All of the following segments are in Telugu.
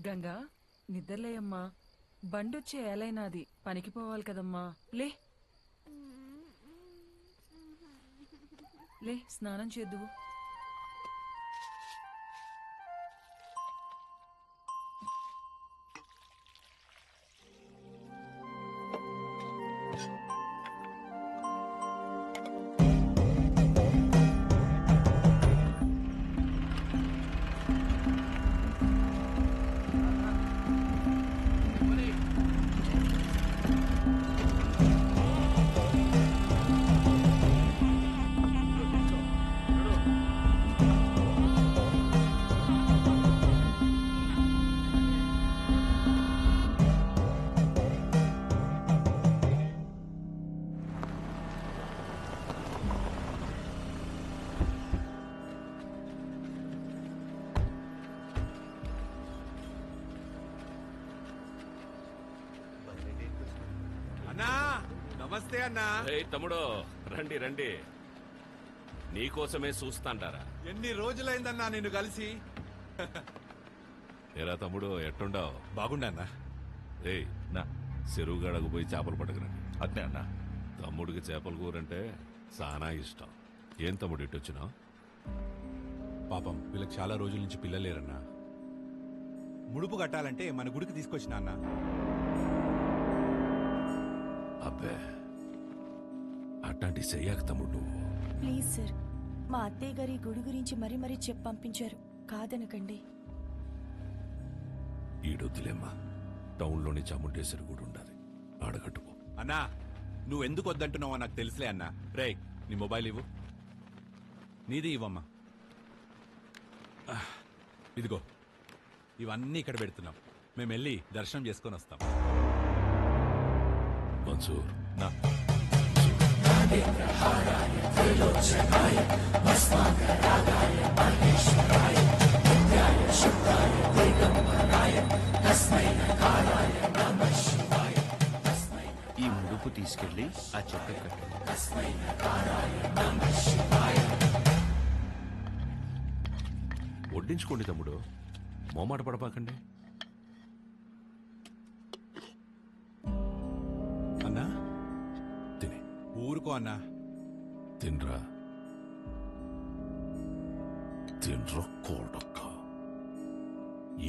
గంగా నిద్రలేయమ్మా. బండొచ్చే ఏలైనాది, పనికి పోవాలి కదమ్మా. లే లే, స్నానం చేద్దువు. అన్నా నమస్తే అన్నా. తమ్ముడు రండి రండి, నీకోసమే చూస్తాంటారా. ఎన్ని రోజులైందన్నా నిన్ను కలిసి. ఏరా తమ్ముడు ఎట్టుండావు? బాగుండన్నా. ఏయ్ నా చెరువుగాడకు పోయి చేపలు పట్టుకురండి. అదే అన్నా. తమ్ముడికి చేపల కూరంటే చాలా ఇష్టం. ఏం తమ్ముడు ఇట్టొచ్చినావు? పాపం వీళ్ళకి చాలా రోజుల నుంచి పిల్లలు లేరన్నా. ముడుపు కట్టాలంటే మన గుడికి తీసుకొచ్చిన అన్నా. అబ్బే అట్లాంటి చెయ్యాక తమ్ముడు నువ్వు. ప్లీజ్ సార్, మా అత్తయ్య గారి గుడి గురించి మరీ మరీ చెప్పి పంపించారు, కాదనకండి. ఈడొద్దులేమ్మా, టౌన్లోని చాముండేశ్వరి గుడి ఉండాలి, ఆడగట్టుకో. అన్నా నువ్వెందుకు వద్దంటున్నావో నాకు తెలుసులే అన్నా. రే నీ మొబైల్ ఇవ్వు. నీది ఇవ్వమ్మా. ఇదిగో ఇవన్నీ ఇక్కడ పెడుతున్నాం. మేము వెళ్ళి దర్శనం చేసుకొని వస్తాం. మన్సూర్ నా ఈ ముడుపు తీసుకెళ్లి ఆ చెక్క కట్టండి. వడ్డించుకోండి తమ్ముడు, మోమాట పడపాకండి. అన్నా తిని ఊరుకో అన్నా. తినరా, తినరా కోడక్క.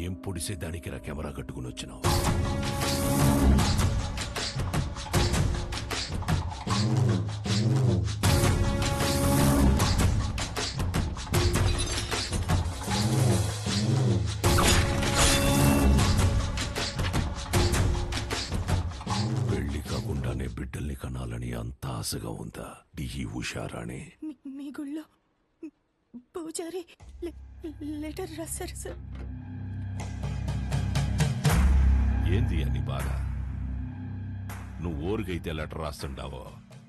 ఏం పొడిసే దానికి రా కెమెరా కట్టుకుని వచ్చినావు? పెళ్లి కాకుండానే బిడ్డల్ని కనాలని అంత ఆశగా ఉందా ఈ ఉషారాణి? మీ గుళ్ళో పూజారి లెటర్ రాశారు సార్. ఏంది అని బాధ? నువ్వు ఊరికైతే లెటర్ రాస్తుంటావో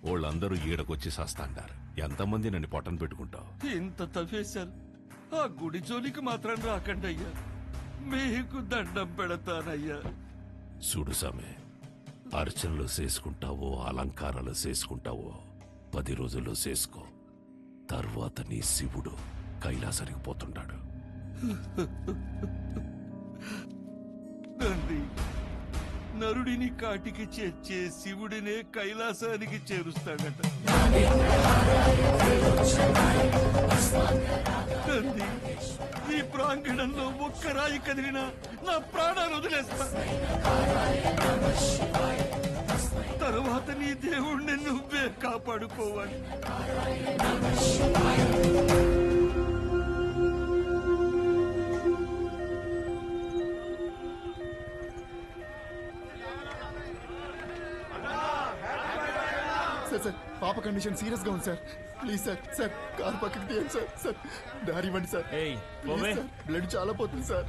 వాళ్ళందరూ ఈడకొచ్చి సస్తాండారు. ఎంతమంది నన్ను పొట్టను పెట్టుకుంటావు? ఇంత తవ్వేశారు, ఆ గుడి జోలికి మాత్రం రాకండి అయ్యా, మీకు దండం పెడతానయ్యా. చూడు సామె, అర్చనలు చేసుకుంటావో అలంకారాలు చేసుకుంటావో 10 రోజుల్లో చేసుకో. తర్వాత నీ శివుడు కైలాసానికి పోతుంటాడు. తండ్రి, నరుడిని కాటికి చేర్చే శివుడినే కైలాసానికి చేరుస్తాడట. తండ్రి, ఈ ప్రాంగణంలో ఒక్క రాయి కదిలినా నా ప్రాణాలు వదిలేస్తా. తరువాత నీ దేవుణ్ణి నువ్వే కాపాడుకోవాలి. సార్ పాప కండిషన్ సీరియస్ గా ఉంది sir. Please sir, sir car పక్కకి తీయండి సార్. సార్ దారి ఇవ్వండి సార్. ప్లీజ్ సార్, బ్లడ్ చాలా పోతుంది సార్.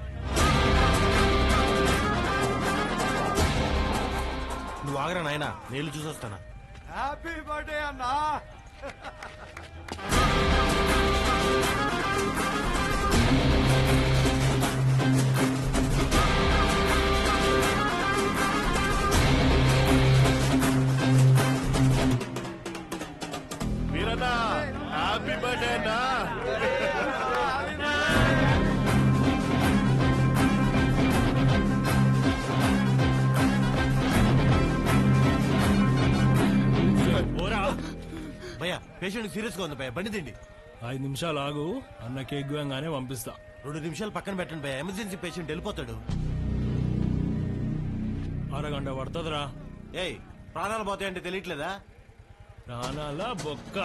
నువ్వు ఆగరా నాయనా, నేను చూసొస్తానా. హ్యాపీ బర్త్డే అన్నా. హ్యాపీ బర్త్డే అన్నా. పేషెంట్ సీరియస్ గా ఉంది భయ, బండి తిండి. 5 నిమిషాలు ఆగు, అన్న కేక్ గానే పంపిస్తా. 2 నిమిషాలు పక్కన పెట్టండి భయ, ఎమర్జెన్సీ పేషెంట్ వెళ్ళిపోతాడు. అరగంట పడుతుందిరా. ఏయ్, ప్రాణాలు పోతాయంటే తెలియట్లేదా? ప్రాణాల బొక్క.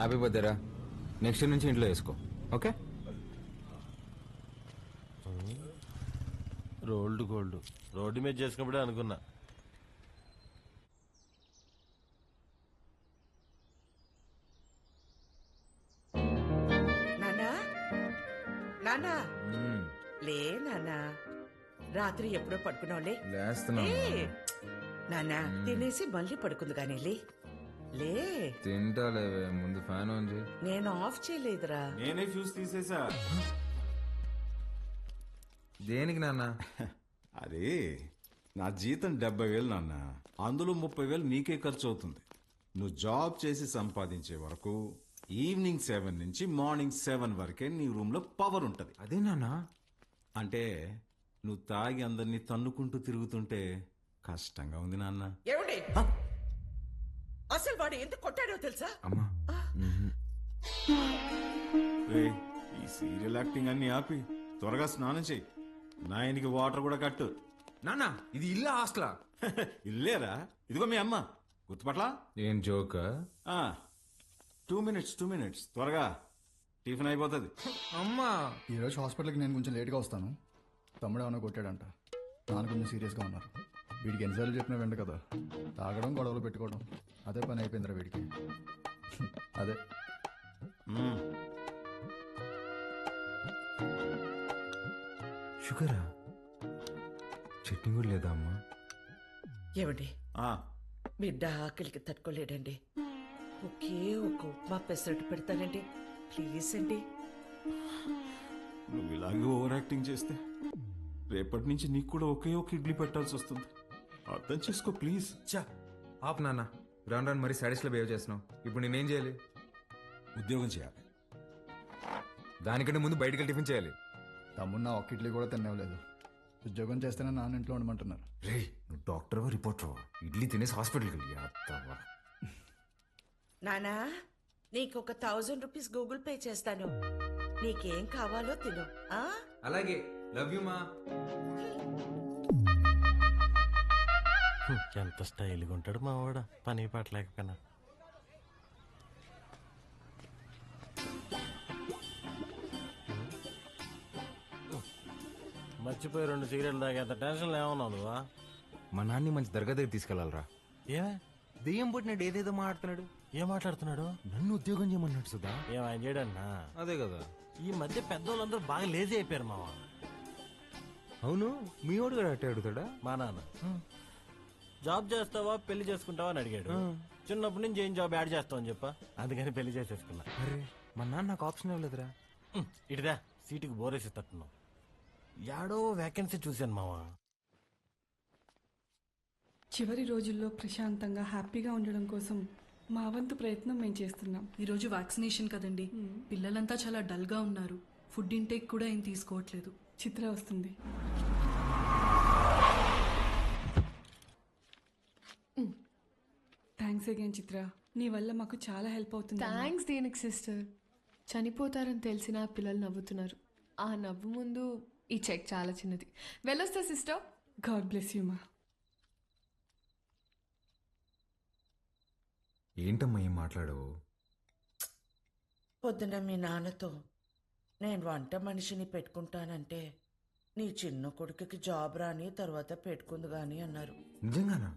హ్యాపీ బర్త్డేరా. నెక్స్ట్ నుంచి ఇంట్లో వేసుకో, ఓకే? రోల్డ్ గోల్డ్ రోడ్డు మీద చేసుకున్నప్పుడే అనుకున్నా. నానా నానా లే నానా, రాత్రి ఎప్పుడో పడుకున్నావులే. నానా తినేసి మళ్ళీ పడుకుంది కానీ లే. తింటాలేవే, ముందు ఫ్యాన్ ఆన్ చేయి. నేను ఆఫ్ చేయలేదురా. నేనే ఫ్యూజ్ తీసేసా. దేనికి నాన్న? అది నా జీతం 70,000 నాన్న, అందులో 30,000 నీకే ఖర్చు అవుతుంది. నువ్వు జాబ్ చేసి సంపాదించే వరకు ఈవినింగ్ 7 నుంచి మార్నింగ్ 7 వరకే నీ రూమ్ లో పవర్ ఉంటది. అదే నాన్న. అంటే నువ్వు తాగి అందరినీ తన్నుకుంటూ తిరుగుతుంటే కష్టంగా ఉంది నాన్న. ఏమండి, అసలు వాడు ఎందుకు కొట్టాడో తెలుసా? అమ్మా, ఏయ్, ఈ సీరియల్ యాక్టింగ్ అన్ని ఆపి త్వరగా స్నానం చెయ్యి. నాయనికి వాటర్ కూడా కట్టు. నాన్న ఇది ఇల్లా హాస్టలా? ఇల్లేరా, ఇదిగో మీ అమ్మ. గుర్తుపట్లా? ఏం జోక్? 2 minutes త్వరగా, టిఫిన్ అయిపోతుంది. అమ్మా, ఈరోజు హాస్పిటల్కి నేను కొంచెం లేట్గా వస్తాను. తమ్ముడు ఏమైనా కొట్టాడంట, నాన్న కొంచెం సీరియస్గా ఉన్నారు. వీడికి ఎన్నిసార్లు చెప్పినా వెంట కదా, తాగడం గొడవలు పెట్టుకోవడం అదే పని అయిపోయిందిరా వీడికి. అదే షుగరా? చట్నీ కూడా లేదా అమ్మా? ఏమండి, బిడ్డ ఆకలికి తట్టుకోలేడండి. ఒకే ఒక ఉప్మా పెసరట్టు పెడతానండి, ప్లీజ్ అండి. నువ్వు ఇలాగే ఓవర్ యాక్టింగ్ చేస్తే రేపటి నుంచి నీకు కూడా ఒకే ఒక ఇడ్లీ పెట్టాల్సి వస్తుంది. అర్థం చేసుకో ప్లీజ్. చా ఆపు నాన్న, రాను మరి సాడీస్లో బిహేవ్ చేస్తున్నావు. ఇప్పుడు నేనేం చేయాలి? ఉద్యోగం చేయాలి. దానికంటే ముందు బయటకి టిఫిన్ చేయాలి. తమ్ముడు నా ఒక్క ఇడ్లీ కూడా తినలేదు. ఉద్యోగం చేస్తేనే నాన్న ఇంట్లో ఉండమంటున్నారు. రే, నువ్వు డాక్టర్వా రిపోర్టర్వా? ఇడ్లీ తినేసి హాస్పిటల్కి వెళ్ళి అత్తవా. నానా, నీకు ఒక 1000 రూపీస్ గూగుల్ పే చేస్తాను. నీకేం కావాలో తిను. అలాగే, లవ్ యూ మా. ఎంత స్టైల్గా ఉంటాడు మా వాడు, పని పట్టలేకపోయినా. మర్చిపోయి 2 సిగరెట్లు తాగేంత టెన్షన్ ఏమన్నావు నువ్వా? మా నాన్ని మంచి దర్గా దగ్గర తీసుకెళ్లాలరా. ఏమే దెయ్యం పుట్టినాడు, ఏదేదో మాట్లాడుతున్నాడు. ఏం మాట్లాడుతున్నాడు? నన్ను ఉద్యోగం చేయమన్నాడు సుధా. ఏం ఆయన చేయడన్నా? అదే కదా, ఈ మధ్య పెద్దోళ్ళందరూ బాగా లేజీ అయిపోయారు మావా. అవును, మీ వాడు కూడా అట్టే అడుగుతాడా? మా నాన్న జాబ్ చేస్తావా పెళ్లి చేసుకుంటావా అని అడిగాడు. చిన్నప్పటి నుంచి ఏం జాబ్ యాడ్ చేస్తావు అని చెప్పా, అందుకని పెళ్లి చేసేసుకున్నా. అరే, మా నాన్న నాకు ఆప్షన్ ఇవ్వలేదురా. ఇటుదా సీటుకి బోరేసి తట్టున్నావు. యాడో వేకెన్సీ చూశాను మావా. చివరి రోజుల్లో ప్రశాంతంగా హ్యాపీగా ఉండడం కోసం మా వంతు ప్రయత్నం మేము చేస్తున్నాం. ఈరోజు వ్యాక్సినేషన్ కదండి, పిల్లలంతా చాలా డల్గా ఉన్నారు. ఫుడ్ ఇంటేక్ కూడా ఏం తీసుకోవట్లేదు. చిత్ర వస్తుంది. థ్యాంక్స్ అగైన్ చిత్ర, నీ వల్ల మాకు చాలా హెల్ప్ అవుతుంది. థ్యాంక్స్ దేనికి సిస్టర్. చనిపోతారని తెలిసిన పిల్లలు నవ్వుతున్నారు. ఆ నవ్వు ముందు ఈ చెక్ చాలా చిన్నది. వెళ్ళొస్తా సిస్టర్. గాడ్ బ్లెస్ యూ మా. ఏంటమ్మా ఏం మాట్లాడవు? పొద్దున మీ నాన్నతో నేను వంట మనిషిని పెట్టుకుంటానంటే నీ చిన్న కొడుకుకి జాబ్ రాని తర్వాత పెట్టుకుంది గాని అన్నారు. నిజంగానా?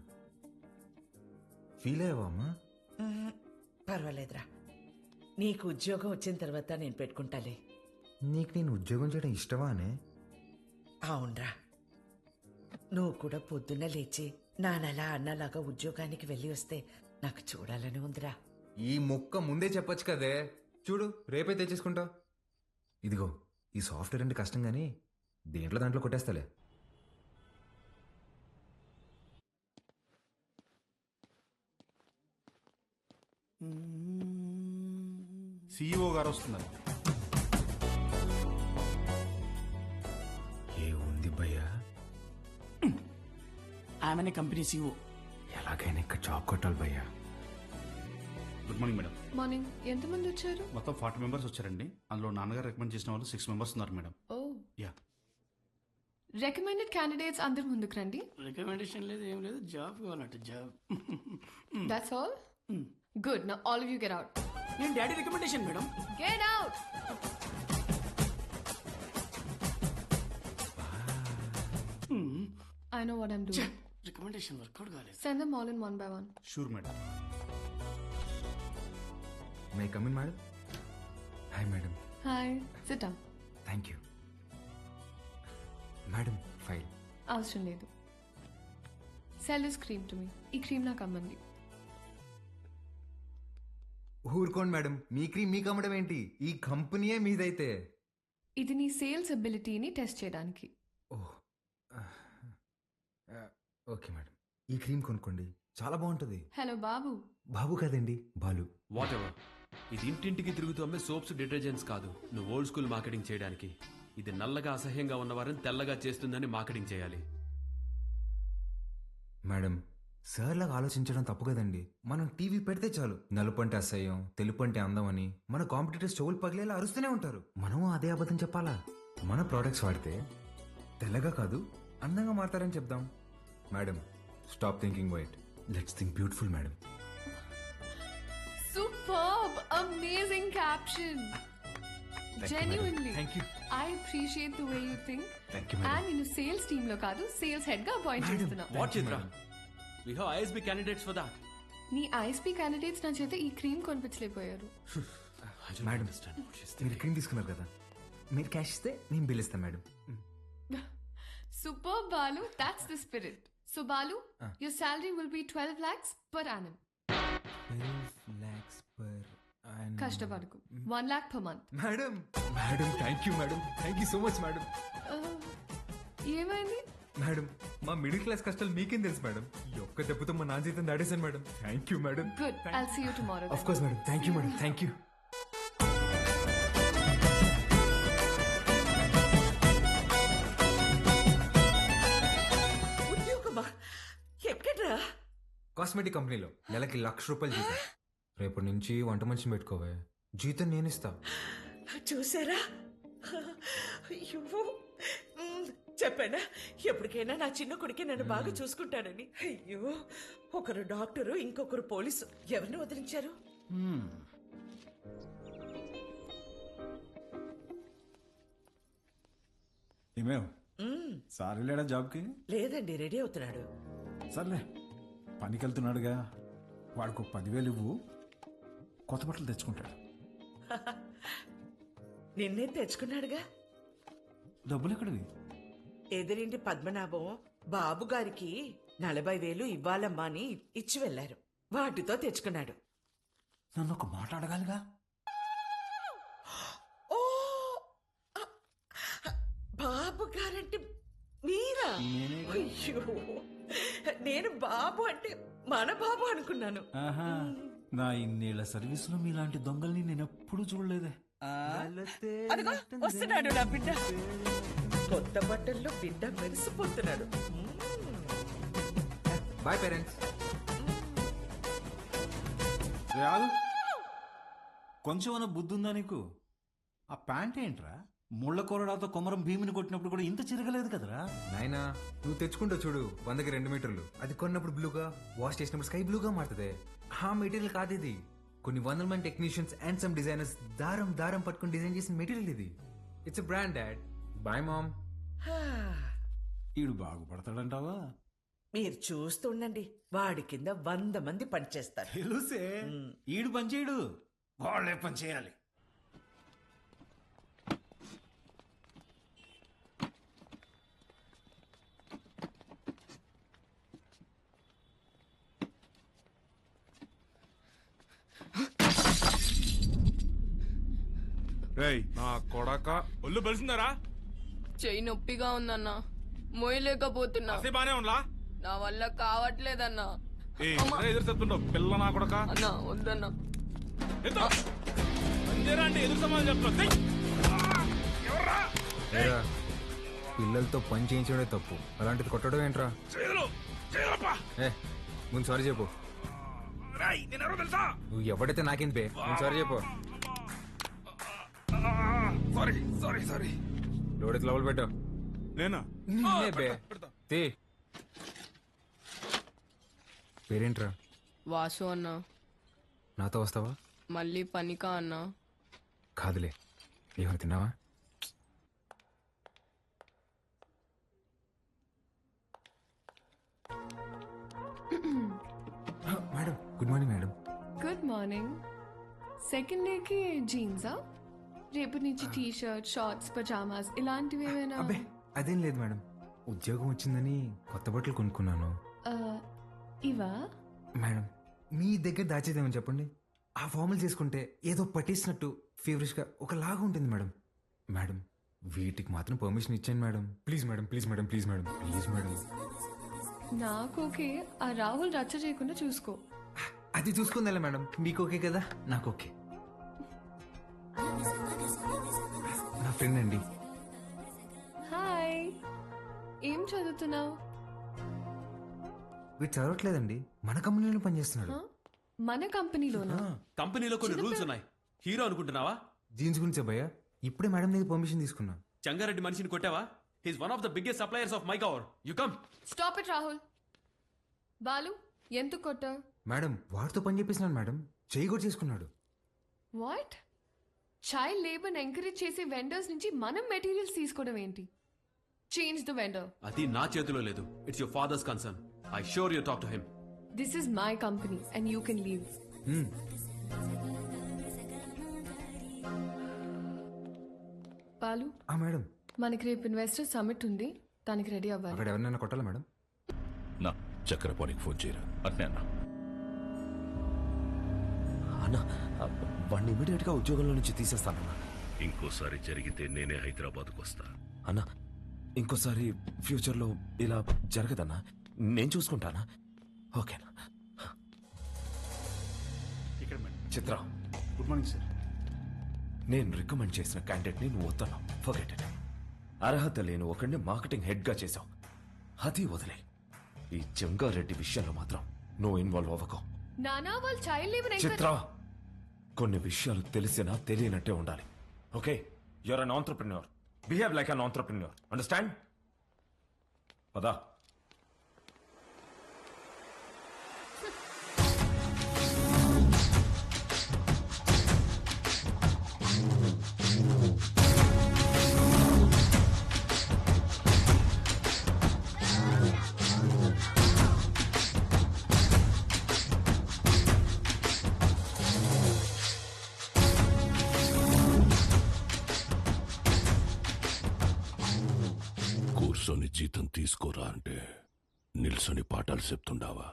ఫీల్ అయ్యావా అమ్మా? పర్వాలేదురా, నీకు ఉద్యోగం వచ్చిన తర్వాత నేను పెట్టుకుంటాలే. నీకు నేను ఉద్యోగం చేయడం ఇష్టమా అనే? అవునరా, నువ్వు కూడా పొద్దున్న లేచి నానలా అన్నలాగా ఉద్యోగానికి వెళ్ళి వస్తే నాకు చూడాలని ఉందిరా. ఈ ముక్క ముందే చెప్పొచ్చు కదే. చూడు, రేపే తెచ్చేసుకుంటా. ఇదిగో, ఈ సాఫ్ట్వేర్ అంటే కష్టం కానీ దాంట్లో కొట్టేస్తాలే. సిఇఓ గారు వస్తున్నారు. ఏ ఉంది భయ్యా? ఆమెనే కంపెనీ సిఇఓ. ఎలాగైనా ఇక్కడ జాబ్ కొట్టాలి భయ్యా. Good morning madam. మార్నింగ్. ఎంతమంది వచ్చారు? మొత్తం 40 మెంబర్స్ వచ్చారండి. అందులో నాన్నగారు రికమెండ్ చేసిన వాళ్ళు 6 మెంబర్స్ ఉన్నారు madam. Oh, yeah. Recommended candidates అందరు ముందుకు రండి. రికమెండేషన్ లేదు, ఏం లేదు, జాబ్ కావాలంట, job. That's all. Good. Now all of you get out. నేను daddy recommendation madam. Get out. I know what I'm doing. Recommendation workout కాలేదు. Send them all in one by one. Sure madam. May come in madam? Hi madam. Hi. Sit down. Thank you madam. File అవసరం లేదు. Sell this cream to me. ఈ క్రీమ్ నాకు అమ్మండి. ఊరుకోండి మేడం, మీ క్రీమ్ మీకు అమ్మడం ఏంటి? ఈ కంపెనీయే మీదైతే. ఇది నీ సేల్స్ అబిలిటీని టెస్ట్ చేయడానికి. ఓకే మేడం, ఈ క్రీమ్ కొనుక్కోండి, చాలా బాగుంటుంది. హలో బాబు. బాబు కాదండి, బాలు. What ever. ఇది ఇంటింటికి తిరుగుతూ అమ్మే సోప్స్, డిటర్జెంట్స్ కాదు. నువ్వు ఓల్డ్ స్కూల్ మార్కెటింగ్ చేయడానికి. ఇది నల్లగా అసహ్యంగా ఉన్నవారిని తెల్లగా చేస్తుందని మార్కెటింగ్ చేయాలి. మేడం, సార్ లాగా ఆలోచించడం తప్పు కదండి. మనం టీవీ పెడితే చాలు నలుపు అంటే అసహ్యం, తెలుపు అంటే అందం అని మన కాంపిటీటర్స్ చెవులు పగిలేలా అరుస్తూనే ఉంటారు. మనం అదే అబద్ధం చెప్పాలా? మన ప్రోడక్ట్స్ వాడితే తెల్లగా కాదు అందంగా మారతారని చెప్దాం. Madam, stop thinking white, let's think beautiful madam. Superb! Amazing caption. Genuinely. Thank you. I appreciate the way you think. Thank you, madam. And నేను సేల్స్ టీమ్ లో కాదు, సేల్స్ హెడ్ గా అపాయింట్ చేస్తున్నా. What Chitra? We have ISB candidates for that. నీ ఐఎస్పీ క్యాండిడేట్స్ నా చేత ఈ క్రీమ్ కొనిపించలేకపోయారు. మేడం, మీరు క్రీమ్ తీసుకున్నారు కదా, మీరు క్యాష్ ఇస్తే నేను బిల్ ఇస్తాను madam. Superb, Balu. That's the spirit. So Balu, your salary will be 12 lakhs per annum. 12 lakhs per annum. కష్టపడకు. 1 lakh per month. Madam, madam, thank you madam, thank you so much madam. ఏమైంది? మేడం, మా మిడిల్ క్లాస్ కష్టాలు మీకేం తెలుసు మేడం? ఈ ఒక్క దెబ్బతో మా నాన్న జీతం దాడేశాను madam. Thank you madam. Good. I'll see you tomorrow. Of course madam. Thank you madam. Thank you. ఉద్యోగమా? ఎక్కడ్రా? కాస్మెటిక్ కంపెనీలో నెలకి ₹1,00,000 జీతం. రేపటి నుంచి వంట మనిషిని పెట్టుకోవే, జీతం నేను ఇస్తా. చూసారా? అయ్యో, చెప్పానా ఎప్పటికైనా నా చిన్న కొడుకే నన్ను బాగా చూసుకుంటానని. అయ్యో, ఒకరు డాక్టరు, ఇంకొకరు పోలీసు. ఎవరిని వదిలించారు? ఏమేవ్ సార్ వెళ్ళాడా జాబ్కి? లేదండి, రెడీ అవుతున్నాడు. సర్లే, పనికి వెళ్తున్నాడుగా, వాడికి 10,000 ఇవ్వు, కొత్త బట్టలు తెచ్చుకుంటాడు. నిన్నే తెచ్చుకున్నాడుగా. డబ్బులు ఎక్కడివి? ఎదిరింటి పద్మనాభం బాబు గారికి 40,000 ఇవ్వాలమ్మా అని ఇచ్చి వెళ్లారు. వాటితో తెచ్చుకున్నాడు. నన్ను ఒక మాట అడగాలిగా. ఓ, బాబు గారంటే మీరా? అయ్యో, నేను బాబు అంటే మన బాబు అనుకున్నాను. ఆహా, నా ఇన్నేళ్ల సర్వీసులో మీలాంటి దొంగల్ని నేను ఎప్పుడు చూడలేదే. అదిగో వస్తున్నాడు నా బిడ్డ. కొత్త బట్టల్లో బిడ్డ మెరిసిపోతున్నాడు. Boy parents. రాదు, కొంచెమన్నా బుద్ధి ఉందా నీకు? ఆ ప్యాంట్ ఏంట్రా? ముళ్ళ కొరడాతో కొమరం భీమిని కొట్టినప్పుడు కూడా ఇంత చిరగలేదు కదరా. నాయనా, నువ్వు తెచ్చుకుంటావు చూడు 100కి 2 మీటర్లు. అది కొన్నప్పుడు బ్లూగా, వాష్ చేసినప్పుడు స్కై బ్లూగా మారుతుంది. ఆ మెటీరియల్ కాదు ఇది. కొన్ని 100 మంది టెక్నీషియన్స్ అండ్ సమ్ డిజైనర్స్ దారం దారం పట్టుకుని డిజైన్ చేసిన మెటీరియల్ ఇది. It's a brand dad. Boy mom. ఈడు బాగుపడతాడంటావా? మీరు చూస్తుండండి, వాడి కింద 100 మంది పనిచేస్తారు. తెలుసే, ఈడు పని చేయడు, వాళ్ళే పని చేయాలి. నా కొడక ఒళ్ళు బలిసిందరా? చెయ్యి నొప్పిగా ఉందన్నా, మోయలేకపోతున్నా. బానే ఉండలా? నా వల్ల కావట్లేదన్నా. ఎదురు చెప్తుండవు పిల్ల నా కొడక. అన్నా వద్దన్నా. అంటే ఎదురు సమాధానం చెప్తున్నా. పిల్లలతో పని చేయించడే తప్పు, అలాంటిది కొట్టడం ఏంట్రా? ఏ ముందు సారీ చెప్పు. నువ్వు ఎవడైతే నాకేంది బే, ముందు సారీ చెప్పు. సారీ లోడెత్తి లోపల పెట్టు. నేనా? బే తీ. పేరేంట్రా? వాసు అన్నా. నాతో వస్తావా? మళ్ళీ పనికా అన్నా? కాదులే, ఏమైనా తిన్నావా? Madam good morning. Madam good morning. Second డేకి జీన్సా? రేపటి నుంచి టీ షర్ట్, షార్ట్స్, పజామాస్ ఇలాంటివి ఏమైనా? అబ్బే అదేం లేదు మేడం, ఉద్యోగం వచ్చిందని కొత్త బట్టలు కొనుక్కున్నాను. ఇవా? మేడం మీ దగ్గర దాచేదేమని చెప్పండి, ఆ ఫార్మల్ చేసుకుంటే ఏదో పట్టేసినట్టు ఫేవరెట్గా ఒకలాగా ఉంటుంది మేడం. మేడం వీటికి మాత్రం పర్మిషన్ ఇచ్చాను madam. Please madam, please madam, please madam, please madam. నాకు ఓకే, ఆ రాహుల్ రచ్చ చేయకుండా చూసుకో. అది చూసుకుందా మేడం, మీకు ఓకే కదా? నాకు ఓకే. నా ఫ్రెండ్ అండి. హాయ్, ఏం చదువుతున్నావు? వీడు చదవట్లేదండి, మన కంపెనీలో పనిచేస్తున్నాడు. మన కంపెనీలోనా? కంపెనీలో కొన్ని రూల్స్ ఉన్నాయి. హీరో అనుకుంటున్నావా? జీన్స్ గురించి భయ్యా, ఇప్పుడే మేడం దగ్గర పర్మిషన్ తీసుకున్నా. చంగారెడ్డి మనిషిని కొట్టావా? He's one of the biggest suppliers of my cover. You come. Stop it Rahul. Balu ఎంత కొట్ట? మేడం వాడితో పని చేపిస్తున్నాను మేడం, చేయి కూడా చేసుకున్నాడు. వాట్? చైల్డ్ లేబర్ ఎంకరేజ్ చేసే వెండర్స్ నుంచి మనం మెటీరియల్స్ తీసుకోవడం ఏంటి? Change the vendor. అది నా చేతిలో లేదు. It's your father's concern. I sure you talk to him. This is my company and you can leave. Balu madam, మనకి రేపు ఇన్వెస్టర్ సమిట్ ఉంది, దానికి రెడీ అవ్వాలి. అక్కడ ఎవరినైనా కొట్టాలా మేడం? నా చక్రపాణికి ఫోన్ చేయరా. అట్నే అన్నా. అన్నా వాడిని ఇమీడియట్ గా ఉద్యోగంలో నుంచి తీసేస్తానన్నా. ఇంకోసారి జరిగితే నేనే హైదరాబాద్కు వస్తా. అన్నా ఇంకోసారి ఫ్యూచర్లో ఇలా జరగదన్నా, నేను చూసుకుంటానా? ఓకేనా? చిత్ర గుడ్ మార్నింగ్ సార్. నేను రికమెండ్ చేసిన క్యాండిడేట్ని నువ్వు వద్దన్నావు. Forget it. అర్హత లేని ఒకడిని మార్కెటింగ్ హెడ్గా చేశావు, అది వదిలే. ఈ జంగారెడ్డి విషయంలో మాత్రం నువ్వు ఇన్వాల్వ్ అవ్వకు. నానా వాళ్ళు చైల్డ్ లేబర్ చిత్ర కొన్ని విషయాలు తెలిసినా తెలియనట్టే ఉండాలి. Okay, you're an entrepreneur. Behave like an entrepreneur. Understand? పదా. కూర్చొని జీతం తీసుకోరా అంటే నిల్సొని పాఠాలు చెప్తుండావా?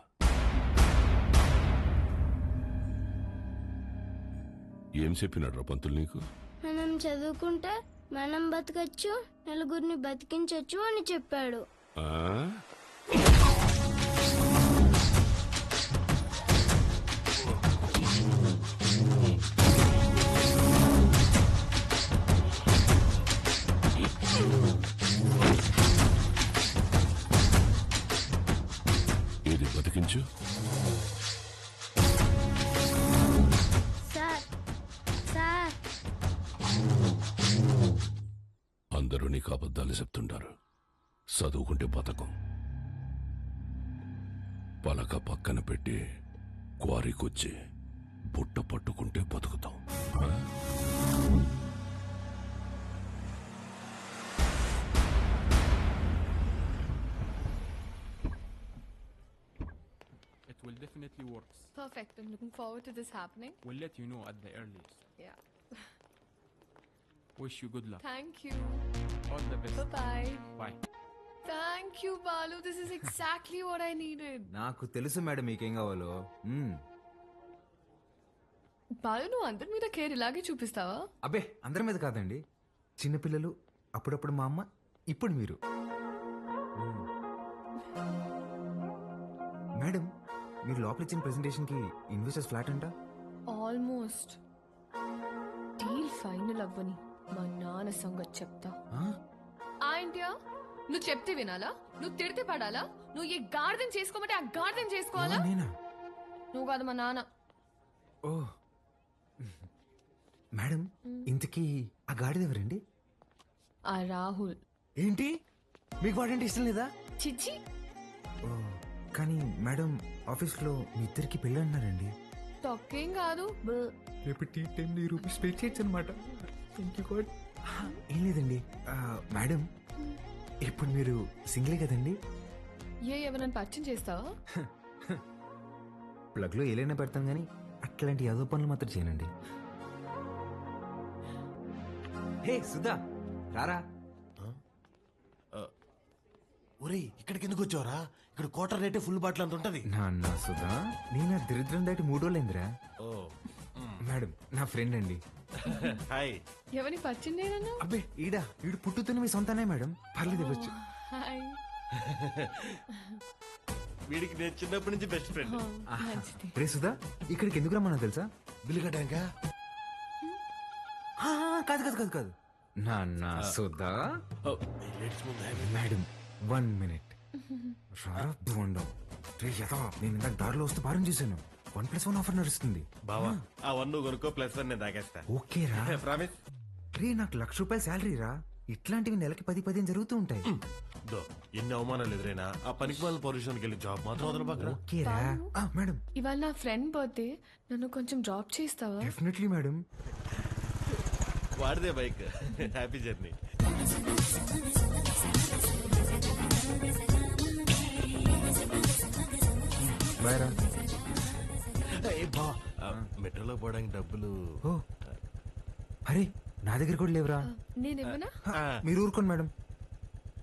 ఏం చెప్పినాడ్రా పంతులు నీకు? మనం చదువుకుంటే మనం బతకచ్చు, నలుగురిని బతికించచ్చు అని చెప్పాడు. ఏది బతికించు? సార్ సార్ అందరూ నీకు అబద్ధాలు చెప్తుంటారు. చదువుకుంటే బతకం. పలక పక్కన పెట్టి క్వారీకొచ్చి బుట్ట పట్టుకుంటే బతుకుతాం. Perfect. I'm looking forward to this happening. We'll let you know at the earliest. Yeah. Wish you good luck. Thank you. All the best. Bye-bye. Bye. Thank you, Balu. This is exactly what I needed. నాకు తెలుసు మేడం మీకేం కావాలో. బాలు, నువ్వు అందరి మీద కేర్ ఇలాగే చూపిస్తావా? అబ్బే అందరి మీద కాదండి, చిన్నపిల్లలు, అప్పుడప్పుడు మా అమ్మ, ఇప్పుడు మీరు. మేడం మీరు లోపల ఇచ్చిన ప్రెజెంటేషన్కి ఇన్వెస్టర్స్ ఫ్లాట్ అంట. ఆల్మోస్ట్. డీల్ ఫైనల్ అవ్వని మా నాన్న సంగతి చెప్తా. ఏంటియా నువ్వు చెప్తే వినాలా? నువ్వు తిడితే పడాలా? నువ్వు ఏ గార్డెన్ చేసుకోమంటే ఆ గార్డెన్ చేసుకోవాలా? నువ్వు కాదు మా నాన్న. ఓ మేడం, ఇంతకీ ఆ గాడిద ఎవరండి? ఆ రాహుల్. ఏంటి మీకు వాడంటే ఇష్టం లేదా? చిచ్చి. ఓ కానీ మేడం ఆఫీస్లో మీ ఇద్దరికి పెళ్ళి అన్నారండి. తొక్కేం కాదు. రేపు టీ టైం రూపీస్ పే చేయొచ్చు అనమాట. ఏం లేదండి మేడం, ఇప్పుడు మీరు సింగిలే కదండి? ఎవరైనా పరిచయం చేస్తావా? ప్లగ్లో ఏలైనా పెడతాం కానీ అట్లాంటి యాదో పనులు మాత్రం చేయనండి. హే సుధా రారా. ఒరేయ్ ఇక్కడికి ఎందుకు వచ్చావరా? ఇక్కడ క్వార్టర్ రేటే ఫుల్ బాటిల్ అంత ఉంటది. నాన్న సుధా, నేను ఆ దరిద్రం దాటి 3 రోజులైందిరా. మేడం నా ఫ్రెండ్ అండి. హాయ్. ఎవరిని పరిచయం చేయనన్నా? అబ్బే ఈడు పుట్టుతున్న మీ సొంతనే మేడం, పర్లేదు ఇవ్వచ్చు. హాయ్. వీడికి నేను చిన్నప్పటి నుంచి బెస్ట్ ఫ్రెండ్. రే సుధా, ఇక్కడికి ఎందుకు రమ్మన్నా తెలుసా? బిల్లు కట్టాక. కాదు కాదు కాదు కాదు నాన్న సుధా. Madam 1 minute. బోండం నేను ఇందాక దారిలో వస్తూ భారం చేశాను. 1+1 ఆఫర్ నడుస్తుంది. బావా ఆ 1 నువ్వు కొనుక్కో, +1 నేను తాగేస్తా. ఓకే రా. ప్రామిస్. రే నాకు ₹1,00,000 శాలరీ రా. ఇట్లాంటివి నెలకి 10-15 జరుగుతూ ఉంటాయి. ఎన్ని అవమానాలు ఎదురైనా ఆ పనికి వాళ్ళ పొజిషన్కి వెళ్ళి జాబ్ మాత్రం వదలబాక. ఓకే రా. మేడం ఇవాళ నా ఫ్రెండ్ బర్త్డే, నన్ను కొంచెం డ్రాప్ చేస్తావా? Definitely madam. వాడిదే బైక్. Happy journey. బాయ్ రా. మెట్రోలో పోవడానికి డబ్బులు. ఓ అరే నా దగ్గర కూడా లేవురా. నేనేమన్నా? మీరు ఊరుకోండి మేడం.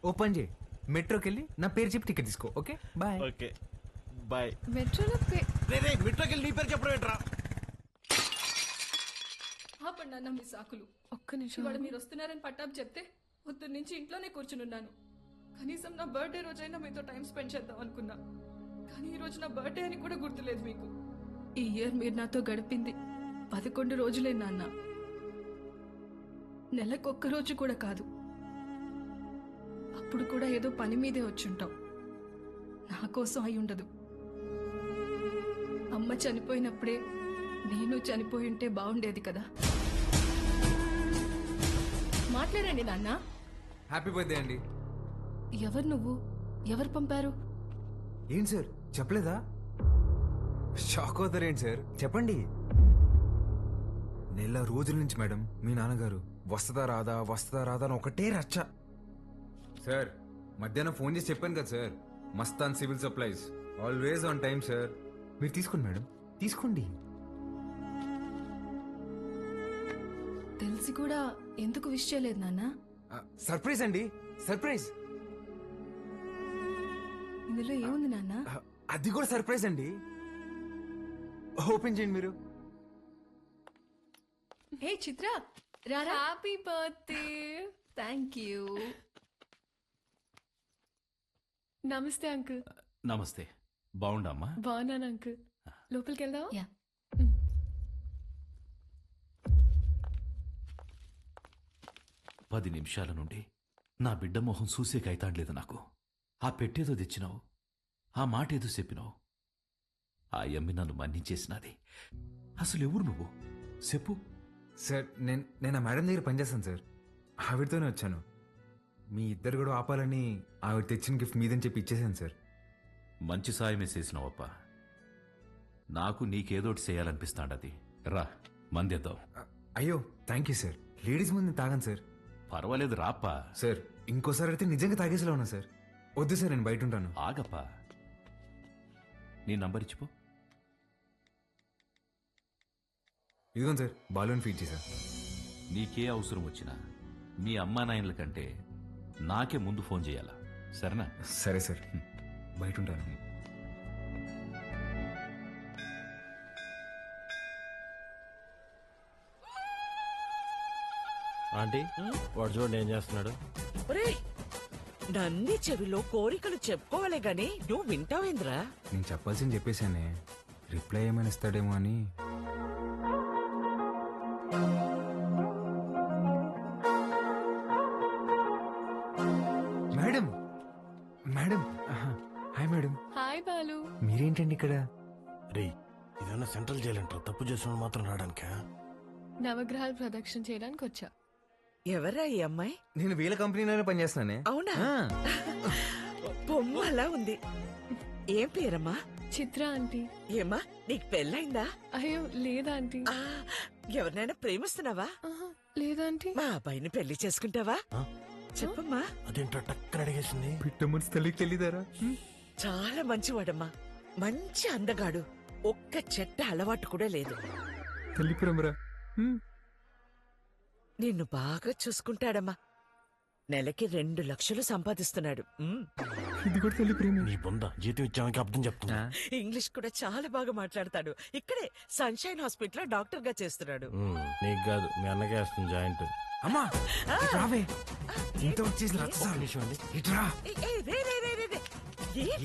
ఓపెన్ చేయి, మెట్రోకి వెళ్ళి నా పేరు చెప్పి టికెట్ తీసుకో. Okay bye. Okay bye. మెట్రోలో మెట్రోకి వెళ్ళి నీ పేరు చెప్పడం ఏంట్రా? ఆపండి అన్న మీ సాకులు. ఒక్క నిమిషం. ఇవాళ మీరు వస్తున్నారని పట్టాపు చెప్తే పొద్దున్న నుంచి ఇంట్లోనే కూర్చునున్నాను. కనీసం నా బర్త్డే రోజైనా మీతో టైం స్పెండ్ చేద్దాం అనుకున్నా, కానీ ఈ రోజు నా బర్త్డే అని కూడా గుర్తులేదు మీకు. ఈ ఇయర్ మీరు నాతో గడిపింది 11 రోజులే నాన్న. నెలకొక్క రోజు కూడా కాదు. అప్పుడు కూడా ఏదో పని మీదే వచ్చుంటాం. నా కోసం అయి ఉండదు. అమ్మ చనిపోయినప్పుడే నేను చనిపోయి ఉంటే బాగుండేది కదా. మాట్లాడండి నాన్న. హ్యాపీ బర్త్డే అండి. ఎవరు నువ్వు? ఎవరు పంపారు? ఏంటి సార్ చెప్పలేదా? షాక్ అవుతారేంటి సార్, చెప్పండి. నెల రోజుల నుంచి మేడం మీ నాన్నగారు వస్తుందా రాదా అని ఒకటే రచ్చ. సార్ మధ్యాహ్నం ఫోన్ చేసి చెప్పాను కదా sir, Mastan civil supplies always on time sir. మీరు తీసుకోండి మేడం, తీసుకోండి. తెలిసి కూడా ఎందుకు విష్ చేయలేదు నాన్న? సర్ప్రైజ్ అండి, సర్ప్రైజ్. ఇందులో ఏముంది నాన్న? అది కూడా సర్ప్రైజ్ అండి. ఓపెన్ చేయండి మీరు. హే చిత్ర, రారా. Happy birthday. Thank you. నమస్తే అంకుల్. నమస్తే. బాగుండమ్మా? బాగున్నాను అంకుల్. లోపలికి వెళ్దాం. 10 నిమిషాల నుండి నా బిడ్డ మొహం చూసే కైతాడలేదు నాకు. ఆ పెట్టేదో తెచ్చినావు, ఆ మాట ఏదో చెప్పినావు. ఆ యమ్మి నన్ను మన్నించేసినది. అసలు ఎవరు నువ్వు చెప్పు. సార్ నేను ఆ మేడం దగ్గర పనిచేస్తాను సార్, ఆవిడతోనే వచ్చాను. మీ ఇద్దరు కూడా ఆపాలని ఆవిడ తెచ్చిన గిఫ్ట్ మీదని చెప్పి ఇచ్చేసాను సార్. మంచి సాయమే చేసినావప్ప. నాకు నీకేదోటి చేయాలనిపిస్తాడది. రా మందేద్దాం. అయ్యో థ్యాంక్ యూ సార్. లేడీస్ ముందు తాగాను సార్. పర్వాలేదు రాప్పా. సార్ ఇంకోసారి అయితే నిజంగా తాగేసేలా ఉన్నా సార్. వద్దు సార్, నేను బయట ఉంటాను. ఆగప్పా, నీ నంబర్ ఇచ్చిపో. ఇదిగోండి సార్ బాలూన్ ఫీడ్ చేశా. నీకే అవసరం వచ్చినా మీ అమ్మా నాయనల కంటే నాకే ముందు ఫోన్ చేయాలా, సరేనా? సరే సార్, బయట ఉంటాను. ఆంటీ వాడు చూడండి ఏం చేస్తున్నాడు. ఒరేయ్, నన్ని చెవిలో కోరికలు చెప్పుకోవాలే గాని నువ్వు వింటావేంద్రా? నేను చెప్పాల్సింది చెప్పేశానే, రిప్లై ఏమైనా ఇస్తాడేమో అని. Madam madam hi madam. Hi Balu. మీరేంటండి ఇక్కడ? రే ఇదన్నా సెంట్రల్ జైలు అంటారు, తప్పు చేసిన మాత్రం రావడానికా? నవగ్రహాలు ప్రదక్షిణ చేయడానికి వచ్చా. ఎవరా ఈ అమ్మాయి? నేను వీళ్ళ కంపెనీలోనే పనిచేస్తున్నానే. అవునా? బొమ్మ అలా ఉంది. ఏం పేరమ్మా? చిత్ర ఆంటీ. ఏమ్మా నీకు పెళ్ళైందా? అయ్యో లేదా ఆంటీ. ఎవరినైనా ప్రేమిస్తున్నావా? లేదాంటీ. మా అబ్బాయిని పెళ్లి చేసుకుంటావా? చెప్పమ్మా. అదేంటో టక్కన అడిగేసింది. పిట్ట మనసు తల్లికి తెలీదారా? చాలా మంచివాడమ్మా, మంచి అందగాడు, ఒక్క చెట్ట అలవాటు కూడా లేదు. తల్లి ప్రేమరా. నిన్ను బాగా చూసుకుంటాడమ్మా. నెలకి 2 లక్షలు సంపాదిస్తున్నాడు. ఇది కూడా తల్లి ప్రేమ. నీ బొంద జీతం ఇచ్చామని అర్థం చెప్తున్నా. ఇంగ్లీష్ కూడా చాలా బాగా మాట్లాడతాడు. ఇక్కడే సన్షైన్ హాస్పిటల్ లో డాక్టర్ గా చేస్తున్నాడు. నీకు కాదు, మీ అన్నకే వస్తుంది జాయింట్. అమ్మా రావే, ఇంత వచ్చేసి ఇట్రా.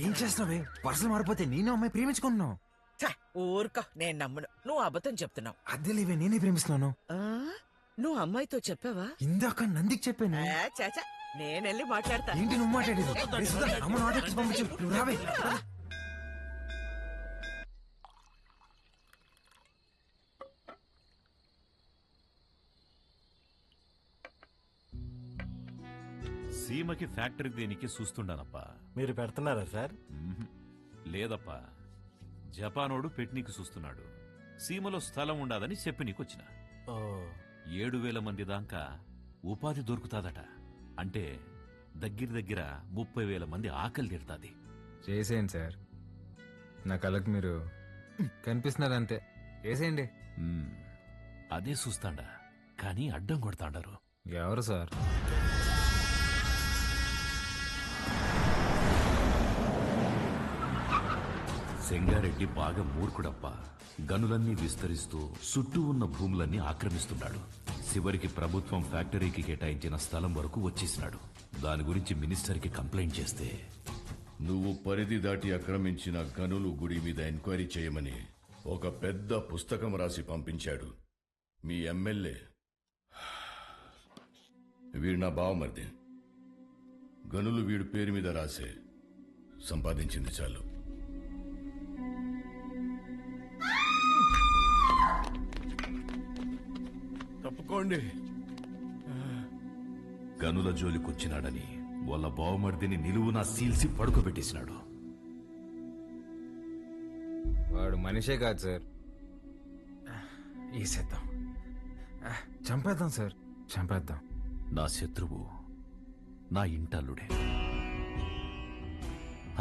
ఏం చేస్తావే? పర్సలు మారిపోతే నేను అమ్మాయి ప్రేమించుకుంటున్నావు. ఊరుకో, నేను నమ్మను. నువ్వు అబద్ధం చెప్తున్నావు. అద్దె లేవే, నేనే ప్రేమిస్తున్నాను. నువ్వు అమ్మాయితో చెప్పావా? ఇందాక నందికి చెప్పాను. చాచా, నేనెళ్ళి మాట్లాడతా. ఏంటి నువ్వు మాట్లాడేది? అమ్మ నాటకి పంపించు, నువ్వు రావే. సీమకి ఫ్యాక్టరీ దేనికి చూస్తుండానప్పా. మీరు పెడుతున్నారా సార్? లేదప్పా, జపానోడు పెట్నీకి చూస్తున్నాడు. సీమలో స్థలం ఉండదని చెప్పి నీకొచ్చిన. 7,000 మంది దాకా ఉపాధి దొరుకుతాదట. అంటే దగ్గర 30,000 మంది ఆకలి తీరుతాది. చేసేయండి సార్, నా కళ్ళకు మీరు కనిపిస్తున్నారంతే. చేసేయండి. అదే చూస్తాండా, కానీ అడ్డం కొడతాండారు. ఎవరు సార్? సెంగారెడ్డి బాగా మూర్ఖుడప్పా. గనులన్నీ విస్తరిస్తూ చుట్టూ ఉన్న భూములన్నీ ఆక్రమిస్తున్నాడు. చివరికి ప్రభుత్వం ఫ్యాక్టరీకి కేటాయించిన స్థలం వరకు వచ్చేసినాడు. దాని గురించి మినిస్టర్కి కంప్లైంట్ చేస్తే, నువ్వు పరిధి దాటి ఆక్రమించిన గనులు గుడి మీద ఎంక్వైరీ చేయమని ఒక పెద్ద పుస్తకం రాసి పంపించాడు మీ ఎమ్మెల్యే. వీడు నా బావమరిది. గనులు వీడి పేరు మీద రాసే, సంపాదించింది చాలు. తప్పుకోండి. గనుల జోలికొచ్చినాడని వాళ్ళ బావమర్దిని నిలువునా సీల్సి పడుకోబెట్టేసినాడు. వాడు మనిషే కాదు సార్. వేసేద్దాం, చంపేద్దాం సార్, చంపేద్దాం. నా శత్రువు నా ఇంటల్లుడే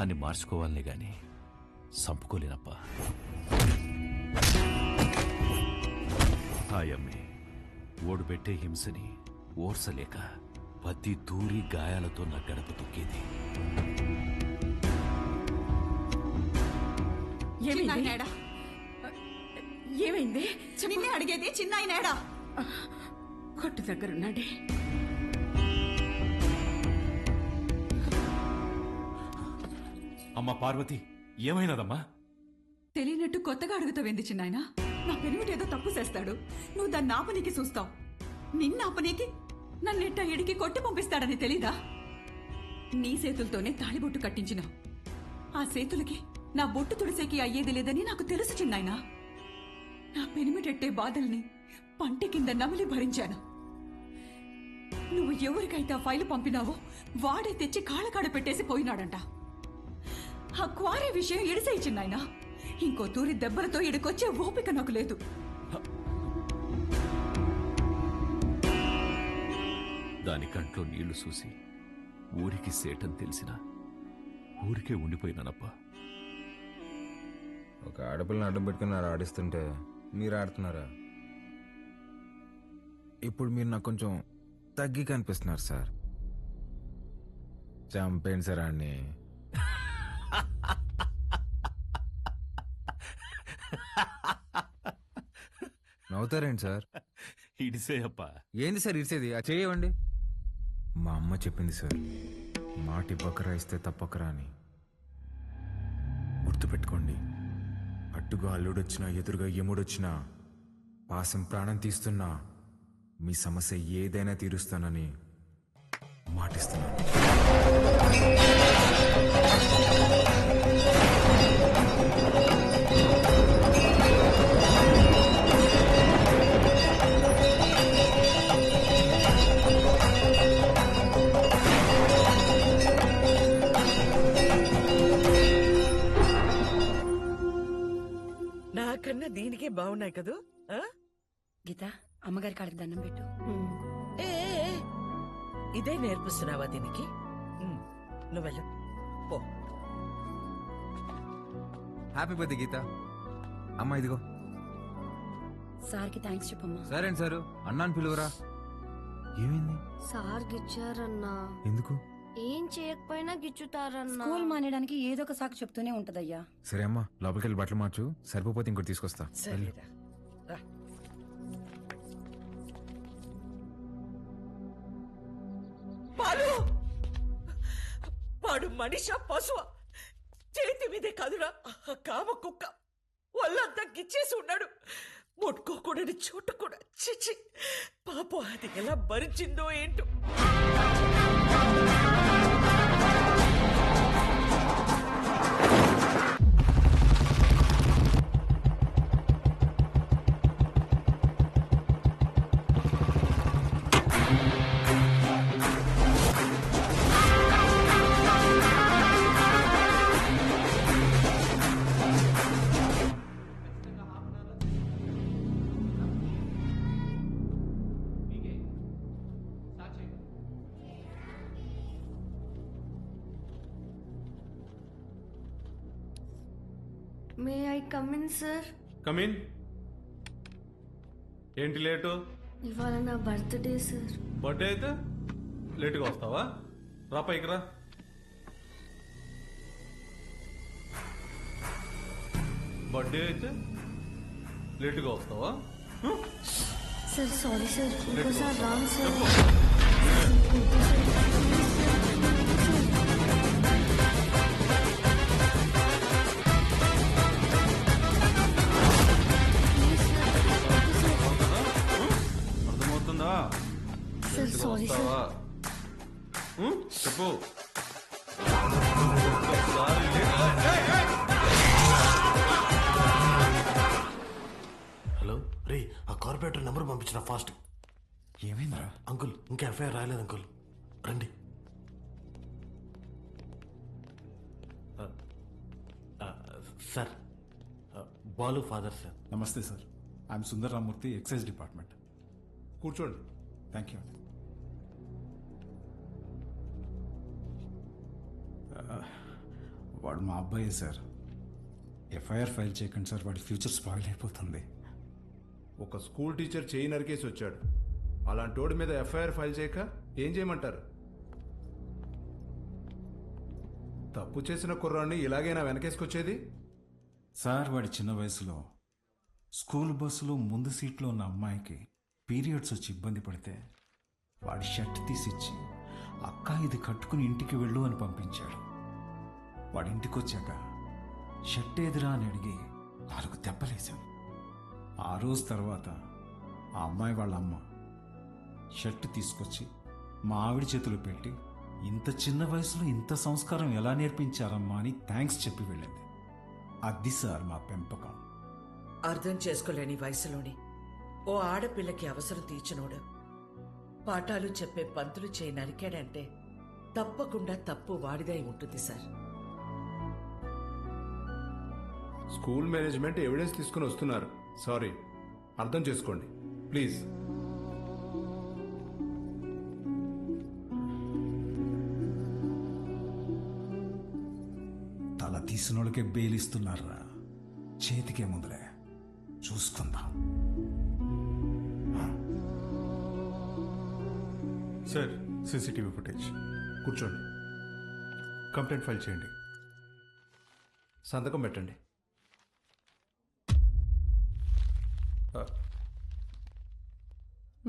అని మార్చుకోవాలనే గాని చంపుకోలేనప్పా. హాయమ్మే ఓడు పెట్టే హింసని ఓర్సలేక ప్రతి తూరి గాయాలతో నా గడప తొక్కేది. ఏమైంది? నిన్నే అడిగేది. చిన్నాయనేడా? కొట్టు దగ్గరున్నాడే. అమ్మా పార్వతి, ఏమైనదమ్మా? తెలియనట్టు కొత్తగా అడుగుతావేంది చిన్నాయన? నా పెనిమిటేదో తప్పు చేస్తాడు, నువ్వు దాన్ని ఆపనీకి చూస్తావు. నిన్న ఆపనీకి నన్నెట్ట ఎడికి కొట్టి పంపిస్తాడని తెలీదా? నీ చేతులతోనే తాళిబొట్టు కట్టించినావు. ఆ చేతులకి నా బొట్టు తుడిసేకి అయ్యేది లేదని నాకు తెలుసు చిన్నాయన. నా పెనిమిటెట్టే బాధల్ని పంటి కింద నమిలి భరించాను. నువ్వు ఎవరికైతే ఆ ఫైలు పంపినావో వాడే తెచ్చి కాళ్ళకాడ పెట్టేసి పోయినాడంట. ఆ క్వారీ విషయం ఎడిసేయి చిన్నాయన. ఇంకో తూరి దెబ్బలతో ఇడికొచ్చే ఓపిక నాకు లేదు. దాని కంట్లో నీళ్లు చూసి ఊరికి సేటని తెలిసినా ఊరికే ఉండిపోయినానప్పా. ఒక ఆడపిల్లని అడ్డం పెట్టుకుని ఆడిస్తుంటే మీరు ఆడుతున్నారా? ఇప్పుడు మీరు నాకు కొంచెం తగ్గి కనిపిస్తున్నారు సార్. చంపేయండి సార్ అన్ని. నవ్వుతారేంటి సార్? ఇడిసే అప్ప. ఏంది సార్ ఇడిసేది? ఆ చేయవండి. మా అమ్మ చెప్పింది సార్, మాటి బకరా ఇస్తే తప్పకరా అని. గుర్తుపెట్టుకోండి, అట్టుగా అల్లుడొచ్చినా ఎదురుగా యముడొచ్చినా పాసం ప్రాణం తీస్తున్నా మీ సమస్య ఏదైనా తీరుస్తానని మాటిస్తున్నాను. నాకన్నా దీనికే బాగున్నాయి కదూ. గీత, అమ్మగారి కాళ్ళకి దండం పెట్టు. ఏ ఏ, ఏ, ఇదే నేర్పిస్తున్నావా దీనికి? నువ్వు వెళ్ళు పో. హ్యాపీ బర్త్డే గీత. అమ్మా ఇదిగో. సార్కి థ్యాంక్స్ చెప్పమ్మా. సరే అండి సారు, అన్నాను పిలువరా. ఏమైంది? సార్ గిచ్చారన్నా. ఎందుకు? ఏం చేయకపోయినా గిచ్చుతారన్నా. స్కూల్ మానేయడానికి ఏదో ఒక సాకు చెప్తూనే ఉంటదయ్యా. సరే అమ్మా, లోపలికి వెళ్ళి బట్టలు మార్చు. సరిపోతే ఇంకోటి తీసుకొస్తా. వెళ్ళు. సరేరా రా. పాలు వాడు మనిషా పశువా? చేతి మీదే కాదురా కామ కుక్క. వాళ్ళంతా గిచ్చేసి ఉన్నాడు. ముట్టుకోకూడని చోటు కూడా. చిచి, పాపం అది ఎలా భరించిందో ఏంటో. May I come in sir? Come in. ఏంటి లేటు? ఇవాళ నా బర్త్డే సార్. బర్త్డే అయితే లేటుగా వస్తావా? రా పైకి రా. బర్త్డే అయితే లేటుగా వస్తావా? సార్ సారీ సార్, ఇంకోసారి రాంగ్ సార్. అర్థమవుతుందా? Sir sorry sir. చెప్పు. హలో రే, ఆ కార్పొరేటర్ నెంబర్ పంపించిన ఫాస్ట్. ఏమైందిరా? అంకుల్ ఇంకా ఎఫ్ఐఆర్ రాయలేదు అంకుల్, రండి. Sir, Balu father sir. నమస్తే sir, I'm Sundar Ramurthy, excise department. కూర్చోండి. Thank you. వాడు మా అబ్బాయే సార్. ఎఫ్ఐఆర్ ఫైల్ చేయకండి సార్, వాడి ఫ్యూచర్ స్పాయిల్ అయిపోతుంది. ఒక స్కూల్ టీచర్ చేయి నరికేసి వచ్చాడు. అలాంటి వాడి మీద ఎఫ్ఐఆర్ ఫైల్ చేయక ఏం చేయమంటారు? తప్పు చేసిన కుర్రాన్ని ఇలాగైనా వెనకేసుకొచ్చేది? సార్, వాడి చిన్న వయసులో స్కూల్ బస్సులో ముందు సీట్లో ఉన్న అమ్మాయికి పీరియడ్స్ వచ్చి ఇబ్బంది పడితే వాడి షర్ట్ తీసిచ్చి, అక్క ఇది కట్టుకుని ఇంటికి వెళ్ళు అని పంపించాడు. వాడి ఇంటికి వచ్చాక షర్ట్ ఏదిరా అని అడిగి 4 దెబ్బలేశాం. ఆ రోజు తర్వాత ఆ అమ్మాయి వాళ్ళ అమ్మ షర్ట్ తీసుకొచ్చి మా ఆవిడ చేతిలో పెట్టి, ఇంత చిన్న వయసులో ఇంత సంస్కారం ఎలా నేర్పించారమ్మా అని థ్యాంక్స్ చెప్పి వెళ్ళింది. అది సార్ మా పెంపకం. అర్థం చేసుకోలేని వయసులోని ఓ ఆడపిల్లకి అవసరం తీర్చినోడు పాఠాలు చెప్పే పంతులు చేయి నరికాడంటే తప్పకుండా తప్పు వాడిదై ఉంటుంది సార్. స్కూల్ మేనేజ్మెంట్ ఎవిడెన్స్ తీసుకుని వస్తున్నారు. సారీ, అర్థం చేసుకోండి ప్లీజ్. తల తీసిన వాళ్ళకే బెయిలిస్తున్నారా? చేతికే ముందులే చూసుకుందాం. Sir CCTV footage. కూర్చోండి. కంప్లైంట్ ఫైల్ చేయండి. సంతకం పెట్టండి.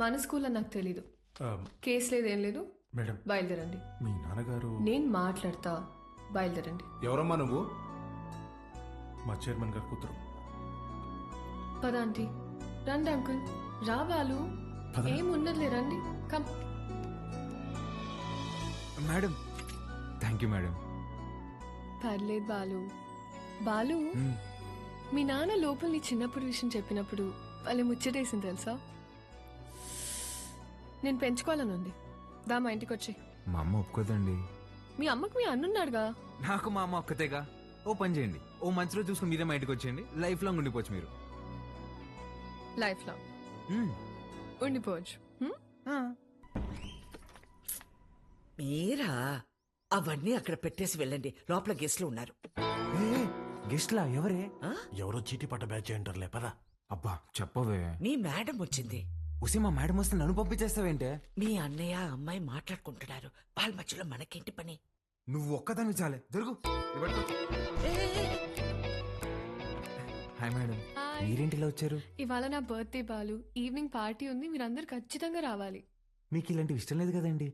మన స్కూల్ అని నాకు తెలీదు. కేసు లేదు, ఏం లేదు. మేడం, బయలుదేరండి. మీ నాన్నగారు నేను మాట్లాడతా, బయలుదేరండి. ఎవరమ్మా నువ్వు? మా చైర్మన్ గారు కూతురు. పద ఆంటీ. రండి అంకుల్. రా బాలు. ఏమున్నదిలే, రండి. Come. Madam, thank you madam. పర్లేదు బాలు. బాలు, మీ నాన్న లోపల నీ చిన్నప్పుడు విషయం చెప్పినప్పుడు వాళ్ళే ముచ్చటేసింది తెలుసా? నేను పెంచుకోవాలని ఉంది. దా మా ఇంటికి వచ్చి. మా అమ్మ ఒప్పుకోదండి. మీ అమ్మకు మీ అన్నున్నాడుగా. నాకు మా అమ్మ ఒక్కతేగా. ఓ పని చేయండి, ఓ మంచి రోజు చూసుకుని మీరే మా ఇంటికి వచ్చేయండి. లైఫ్ లాంగ్ ఉండిపోవచ్చు మీరు. Life long ఉండిపోవచ్చు. మీరా అవన్నీ అక్కడ పెట్టేసి వెళ్ళండి, లోపల గెస్ట్లు ఉన్నారు. గెస్ట్లా? ఎవరే? ఎవరో చీటీ పట్ట బ్యాచ్ అంటారులే, పదా. అబ్బా చెప్పవే. మీ మేడం వచ్చింది. ఉసి మా మేడం వస్తే నన్ను పంపించేస్తావేంటే? మీ అన్నయ్య అమ్మాయి మాట్లాడుకుంటున్నారు, వాళ్ళ మధ్యలో మనకేంటి పని? నువ్వు ఒక్కదాన్ని చాలే. దొరుకు. హాయ్ మేడం, మీరేంటిలా వచ్చారు? ఇవాళ నా బర్త్డే బాలు. ఈవినింగ్ పార్టీ ఉంది, మీరందరు ఖచ్చితంగా రావాలి. మీకు ఇలాంటివి ఇష్టం లేదు కదండి.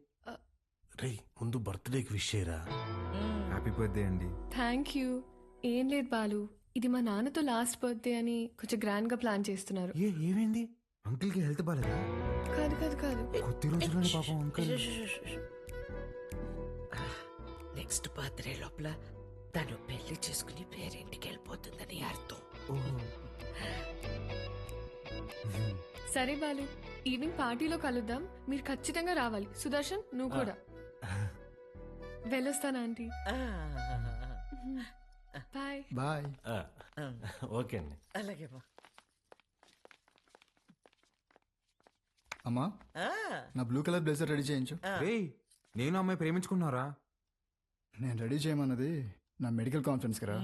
రే, ముందు బర్త్డేకి విష్ చేయరా. హ్యాపీ బర్త్డే అండి. Thank you. ఏం లేదు బాలు, ఇది మా నాన్నతో లాస్ట్ బర్త్డే అని కొంచెం గ్రాండ్ గా ప్లాన్ చేస్తున్నారు. ఏమైంది? అంకుల్ కి హెల్త్ బాలేదా? కాదు కాదు కాదు, కొద్ది రోజుల్లోనే పాపం అంకుల్. నెక్స్ట్ బర్త్డే లోపల తను పెళ్లి చేసుకుని పేరింటికి వెళ్ళిపోతుందని అర్థం. సరే బాలు, ఈవినింగ్ పార్టీలో కలుద్దాం. మీరు ఖచ్చితంగా రావాలి. సుదర్శన్, నువ్వు కూడా. వెళ్ళొస్తాను ఆంటీ. బాయ్. బాయ్. ఓకే అండి. అలాగే అమ్మా, నా బ్లూ కలర్ బ్లేజర్ రెడీ చేయించు. నేను అమ్మాయి ప్రేమించుకున్నారా? నేను రెడీ చేయమన్నది నా మెడికల్ కాన్ఫరెన్స్ కదా.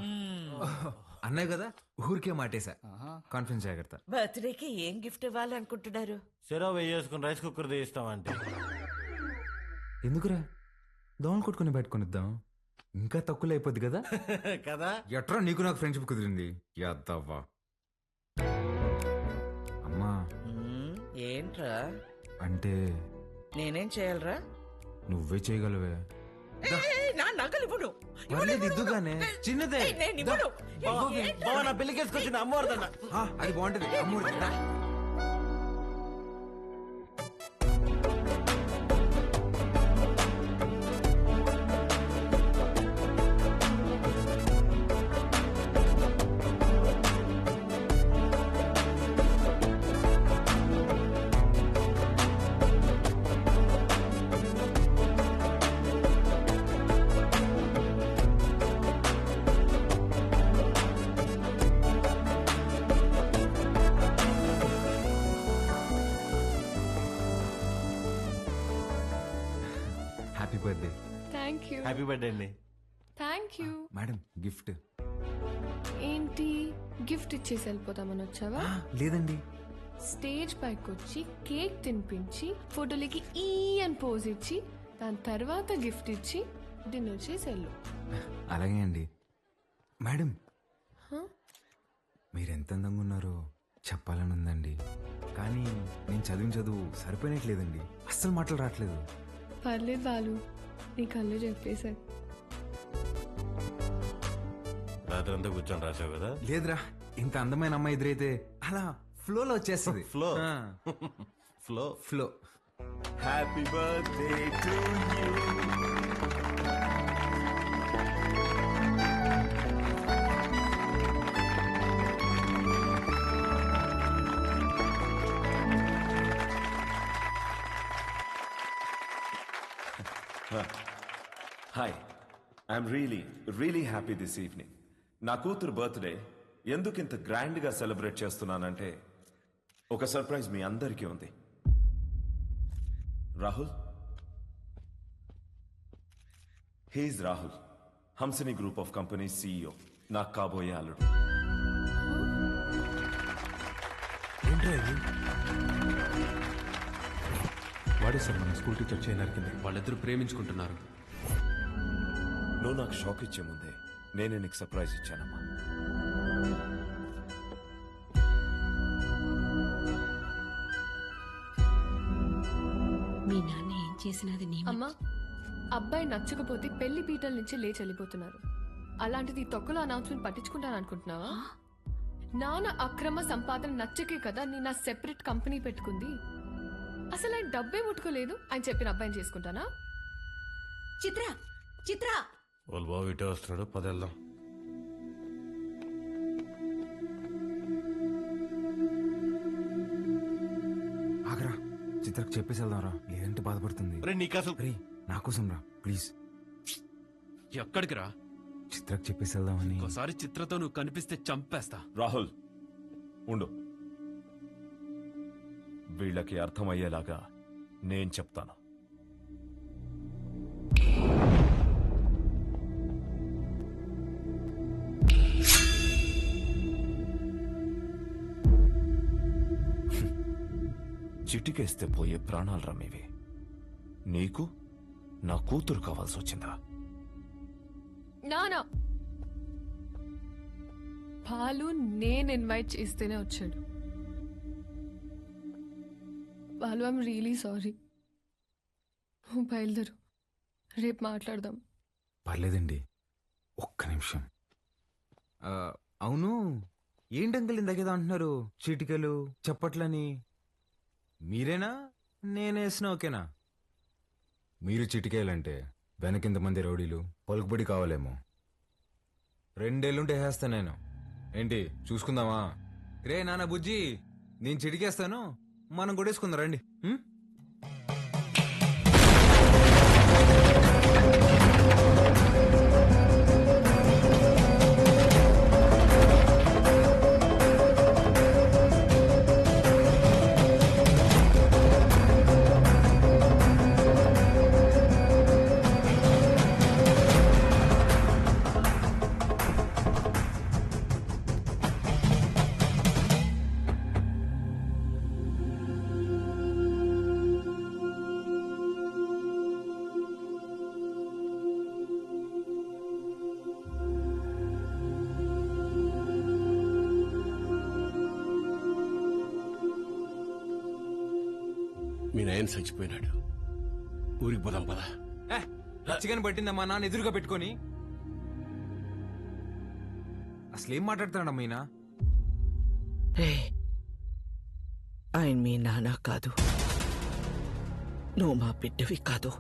అన్నాయి కదా, ఊరికే మాటేశా. కాన్ఫరెన్స్ జాగ్రత్త. బర్త్డేకి ఏం గిఫ్ట్ ఇవ్వాలనుకుంటున్నారు? సెరో వేసుకుని రైస్ కుక్కర్ తీస్తామంటే. ఎందుకురా? దోమలు కొట్టుకుని పెట్టుకునిద్దాం, ఇంకా తక్కువ అయిపోద్ది కదా. కదా. ఎట్రా నీకు నాకు ఫ్రెండ్షిప్ కుదిరింది. యాదవ్వా. అమ్మా, ఏంట్రా? అంటే నేనేం చేయాలరా? నువ్వే చేయగలవే. నా నగలు ఇవ్వను. ఇద్దుగానే చిన్నదే. నేను ఇవ్వను. నా పెళ్లికేసుకొచ్చిన అమ్మవారిదన్న. అది బాగుంటది. అమ్మవారి happy birthday. Thank you. Happy birthday అండి. Thank you. మేడం, గిఫ్ట్ ఏంటి? గిఫ్ట్ ఇచ్చేసి వెళ్ళిపోతామని వచ్చావా? లేదండి. స్టేజ్ పైకి వచ్చి కేక్ తినిపించి ఫోటోలకి ఈ అని పోజ్ ఇచ్చి దాని తర్వాత గిఫ్ట్ ఇచ్చి డిన్నర్ చేసి వెళ్ళు. అలాగే అండి. మేడం, హ? మీరెంత అందంగా ఉన్నారో చెప్పాలని ఉందండి, కానీ నేను చదివిన చదువు సరిపోయినట్లేదండి. అస్సలు మాటలు రావట్లేదు. పర్లేదు బాలు, నీ కళ్ళు చెప్పేశారు. రాత్రంతా కూర్చొని రాసావు కదా. లేదురా, ఇంత అందమైన అమ్మాయి ఎదురైతే అలా ఫ్లోలో వచ్చేస్తుంది. Flow flow flow. Happy birthday to you. Hi, I'm really happy this evening. నా కూతురు బర్త్డే ఎందుకు ఇంత గ్రాండ్గా సెలబ్రేట్ చేస్తున్నానంటే ఒక సర్ప్రైజ్ మీ అందరికీ ఉంది. Rahul, he's Rahul, Hamsini group of company CEO, నాకు కాబోయే అల్లుడు. వాడే సార్ మన స్కూల్ టీచర్ చేయి నరికింది. వాళ్ళిద్దరూ ప్రేమించుకుంటున్నారు. నువ్వు నాకు షాక్ ఇచ్చే ముందే నేనే నీకు సర్ప్రైజ్ ఇచ్చానమ్మా. మీ నాన్న ఏం చేసినది నీ అమ్మా, అబ్బాయి నచ్చకపోతే పెళ్లి పీటల నుంచి లేచి వెళ్ళిపోతున్నారు. అలాంటిది ఈ తొక్కలో అనౌన్స్మెంట్ పట్టించుకుంటాను అనుకుంటున్నావా? నాన్న అక్రమ సంపాదన నచ్చకే కదా నేను నా సెపరేట్ కంపెనీ పెట్టుకుంది. అసలు ఆయన డబ్బే ముట్టుకోలేదు, ఆయన చెప్పిన అబ్బాయిని చేసుకుంటానా? చిత్ర చిత్ర వాళ్ళ బాబు ఇటే వస్తున్నాడు, పదేళ్దాం. ఆగరా, చిత్రకు చెప్పేసి వెళ్దాంరా, లేదంటే బాధపడుతుంది. నా కోసం రా ప్లీజ్. ఎక్కడికి రా? చిత్రకు చెప్పేసి వెళ్దామని. ఒకసారి చిత్రతో నువ్వు కనిపిస్తే చంపేస్తా. రాహుల్ ఉండు, వీళ్ళకి అర్థమయ్యేలాగా నేను చెప్తాను. చిటికేస్తే పోయే ప్రాణాలు రమ్మేవి. నీకు నా కూతురు కావాల్సి వచ్చిందా? నానా బాలు నేను ఇన్వైట్ చేస్తేనే వచ్చాడు. Balu I'm really sorry. నువ్వు బయలుదేరు, రేపు మాట్లాడదాం. పర్లేదండి, ఒక్క నిమిషం. అవును, ఏంటంకల్ ఇందాకేదో అంటున్నారు, చీటికలు చప్పట్లని. మీరేనా నేనేసిన ఓకేనా? మీరు చిటికేయాలంటే వెనకింతమంది రౌడీలు పలుకుబడి కావాలేమో. 2 ఏళ్ళుంటే వేస్తా నేను. ఏంటి చూసుకుందామా? రే నాన్న బుజ్జి, నేను చిటికేస్తాను, మనం కొట్టేసుకుందాం రండి. మీ నాయన చచ్చిపోయినాడు, ఊరికి పోదాం పదా. చికెన్ పట్టిందమ్మా నాన్న ఎదురుగా పెట్టుకొని. అసలేం మాట్లాడుతున్నాడమ్మా ఈయన? ఆయన మీ నాన్న కాదు, నువ్వు మా బిడ్డవి కాదు.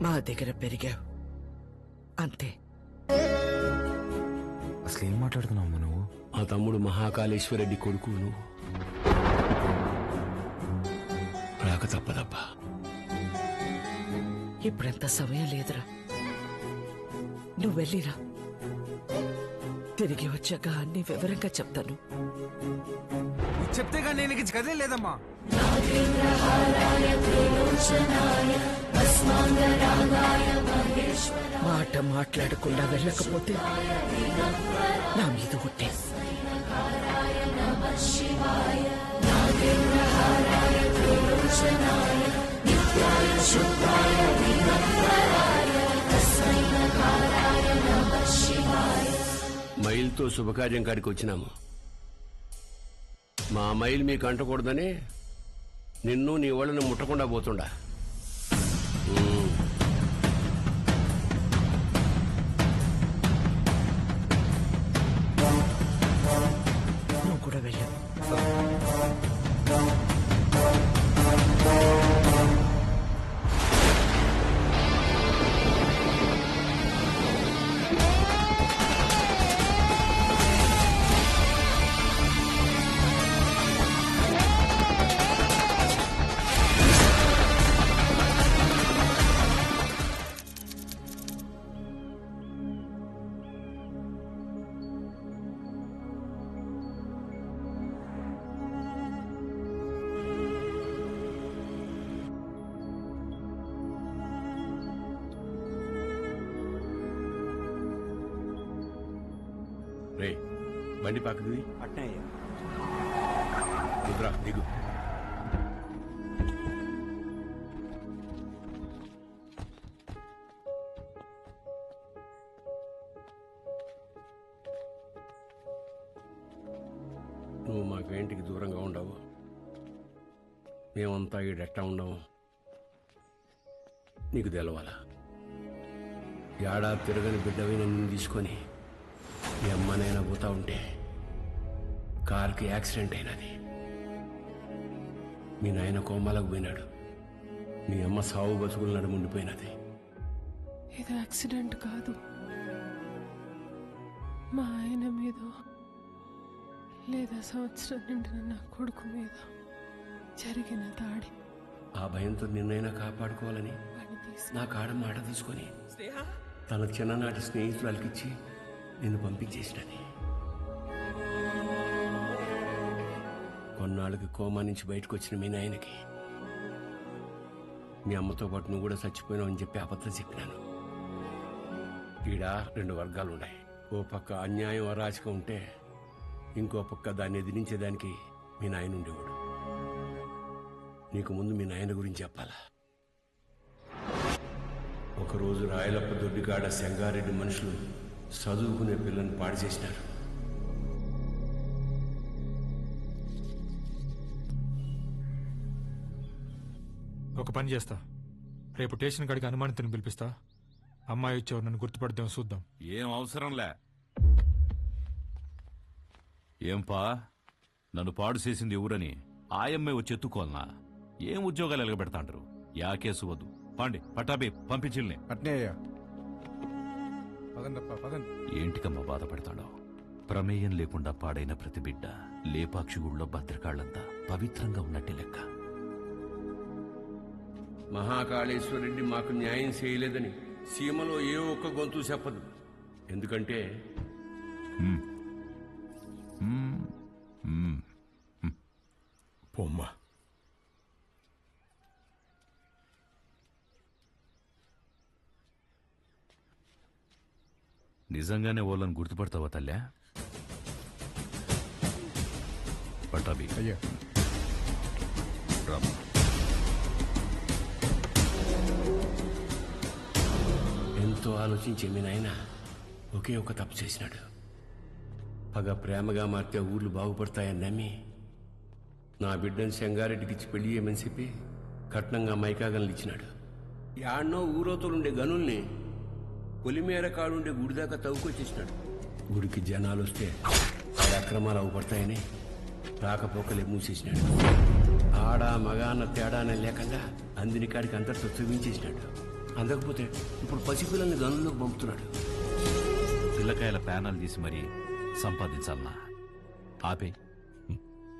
మా దగ్గర పెరిగావు అంతే. అసలేం మాట్లాడుతున్నావు నువ్వు? మా తమ్ముడు మహాకాళేశ్వరరెడ్డి కొడుకు నువ్వు. రాక తప్పదబ్బా. ఇప్పుడంత సమయం లేదురా, నువ్వు వెళ్ళిరా. తిరిగి వచ్చాక అన్ని వివరంగా చెప్తాను. చెప్తే కానీ నేను ఇక కదే లేదమ్మా. మాట మాట్లాడకుండా వెళ్ళకపోతే నా మీద ఉంటే. మైల్తో శుభకార్యం కాడికి వచ్చినాము. మా మైల్ మీకు అంటకూడదని నిన్ను నీ వాళ్ళని ముట్టకుండా పోతుండా. నువ్వు కూడా వెళ్ళావు. రే బండి పక్కది. అట్నే దిగు. నువ్వు మాకు ఇంటికి దూరంగా ఉండవు, మేమంతా ఈడెట్టా ఉండవు నీకు తెలవాలా. ఏడాది తిరగని బిడ్డవైన నిన్ను తీసుకొని మీ అమ్మనైనా పోతా ఉంటే కారుకి యాక్సిడెంట్ అయినది. మీ నాయన కోమాలకు పోయినాడు, మీ అమ్మ సావు బతుకులు నడుముండిపోయినది. ఇది యాక్సిడెంట్ కాదు, మా ఆయన మీద లేదా సంవత్సరం నిండిన నా కొడుకు మీద జరిగిన దాడి. ఆ భయంతో నిన్నైనా కాపాడుకోవాలని నా కాడ మాట తీసుకొని తన చిన్ననాటి స్నేహితురాలకిచ్చి నిన్ను పంపించేసినది. కొన్నాళ్ళకి కోమా నుంచి బయటకు వచ్చిన మీ నాయనకి మీ అమ్మతో పాటు నువ్వు కూడా చచ్చిపోయినావు అని చెప్పి అబద్ధం చెప్పినాను. ఈడ 2 వర్గాలు ఉన్నాయి. ఓ పక్క అన్యాయం అరాచకం ఉంటే ఇంకో పక్క దాన్ని ఎదిరించేదానికి మీ నాయన ఉండేవాడు. నీకు ముందు మీ నాయన గురించి చెప్పాలా. ఒకరోజు రాయలప్ప దొడ్డిగాడ సంగారెడ్డి మనుషులు చదువుకునే పిల్లని పాడు చేసినారు. ఒక పని చేస్తా, రేపు స్టేషన్ కాడికి అనుమానితుని పిలిపిస్తా. అమ్మాయి వచ్చేవారు నన్ను గుర్తుపడతాం, చూద్దాం. ఏం అవసరంలే. ఏంపా నన్ను పాడు చేసింది ఎవరని ఆయమ్మే వచ్చి ఎత్తుకోవాలనా? ఏం ఉద్యోగాలు ఎలగబెడతాంటారు? యా కేసు వద్దు, పాండి పట్టాబి పంపించిల్ని. అట్నే అయ్యా. పదండప్పా పదండి. ఏంటికమ్మా బాధపడతాడో? ప్రమేయం లేకుండా పాడైన ప్రతి బిడ్డ లేపాక్షి గుళ్ళో భద్రకాళ్లంతా పవిత్రంగా ఉన్నట్టే లెక్క. మహాకాళేశ్వరరెడ్డి మాకు న్యాయం చేయలేదని సీమలో ఏ ఒక్క గొంతు చెప్పదు. ఎందుకంటే పొమ్మ నిజంగానే వాళ్ళని గుర్తుపడతావా తల్లా? పట్టాబి అయ్యా. రామ్మా. ఎంతో ఆలోచించే మీ నాయన ఒకే ఒక తప్పు చేసినాడు. పగ ప్రేమగా మారితే ఊర్లు బాగుపడతాయని నమ్మి నా బిడ్డను సంగారెడ్డికి ఇచ్చి పెళ్లి చేయమని చెప్పి కట్నంగా మైకాగన్లు ఇచ్చినాడు. యాడ్నో ఊరోతోలుండే గనుల్ని పొలిమేర కాడుండే గుడి దాకా తవ్వుకొచ్చేసినాడు. గుడికి జనాలు వస్తే ఆ అక్రమాలు అవుపడతాయని రాకపోకలే మూసేసినాడు. ఆడ మగ అన్న తేడానే లేకుండా అందిని కాడికి అంతటితో చూపించేసినాడు. అందకపోతే ఇప్పుడు పసిపిల్లల్ని గనుల్లోకి పంపుతున్నాడు. పిల్లకాయల ప్యానాలు తీసి మరీ సంపాదించాలనా? ఆపే.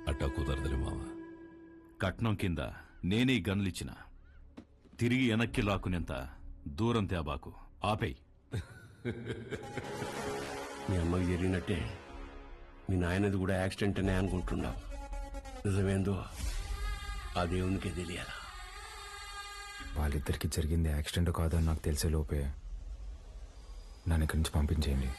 అట్టా కుదరదులే మామ. కట్నం కింద నేనే గనులిచ్చిన తిరిగి వెనక్కి లాక్కునేంత దూరం తేబాకు. ఆపేయ్. మీ అమ్మకి జరిగినట్టే మీ నాయనది కూడా యాక్సిడెంట్ అనే అనుకుంటున్నావు. నిజమేందో ఆ దేవునికే తెలియాలా. వాళ్ళిద్దరికి జరిగింది యాక్సిడెంట్ కాదని నాకు తెలిసే లోపే నన్ను ఇక్కడి నుంచి పంపించేయండి.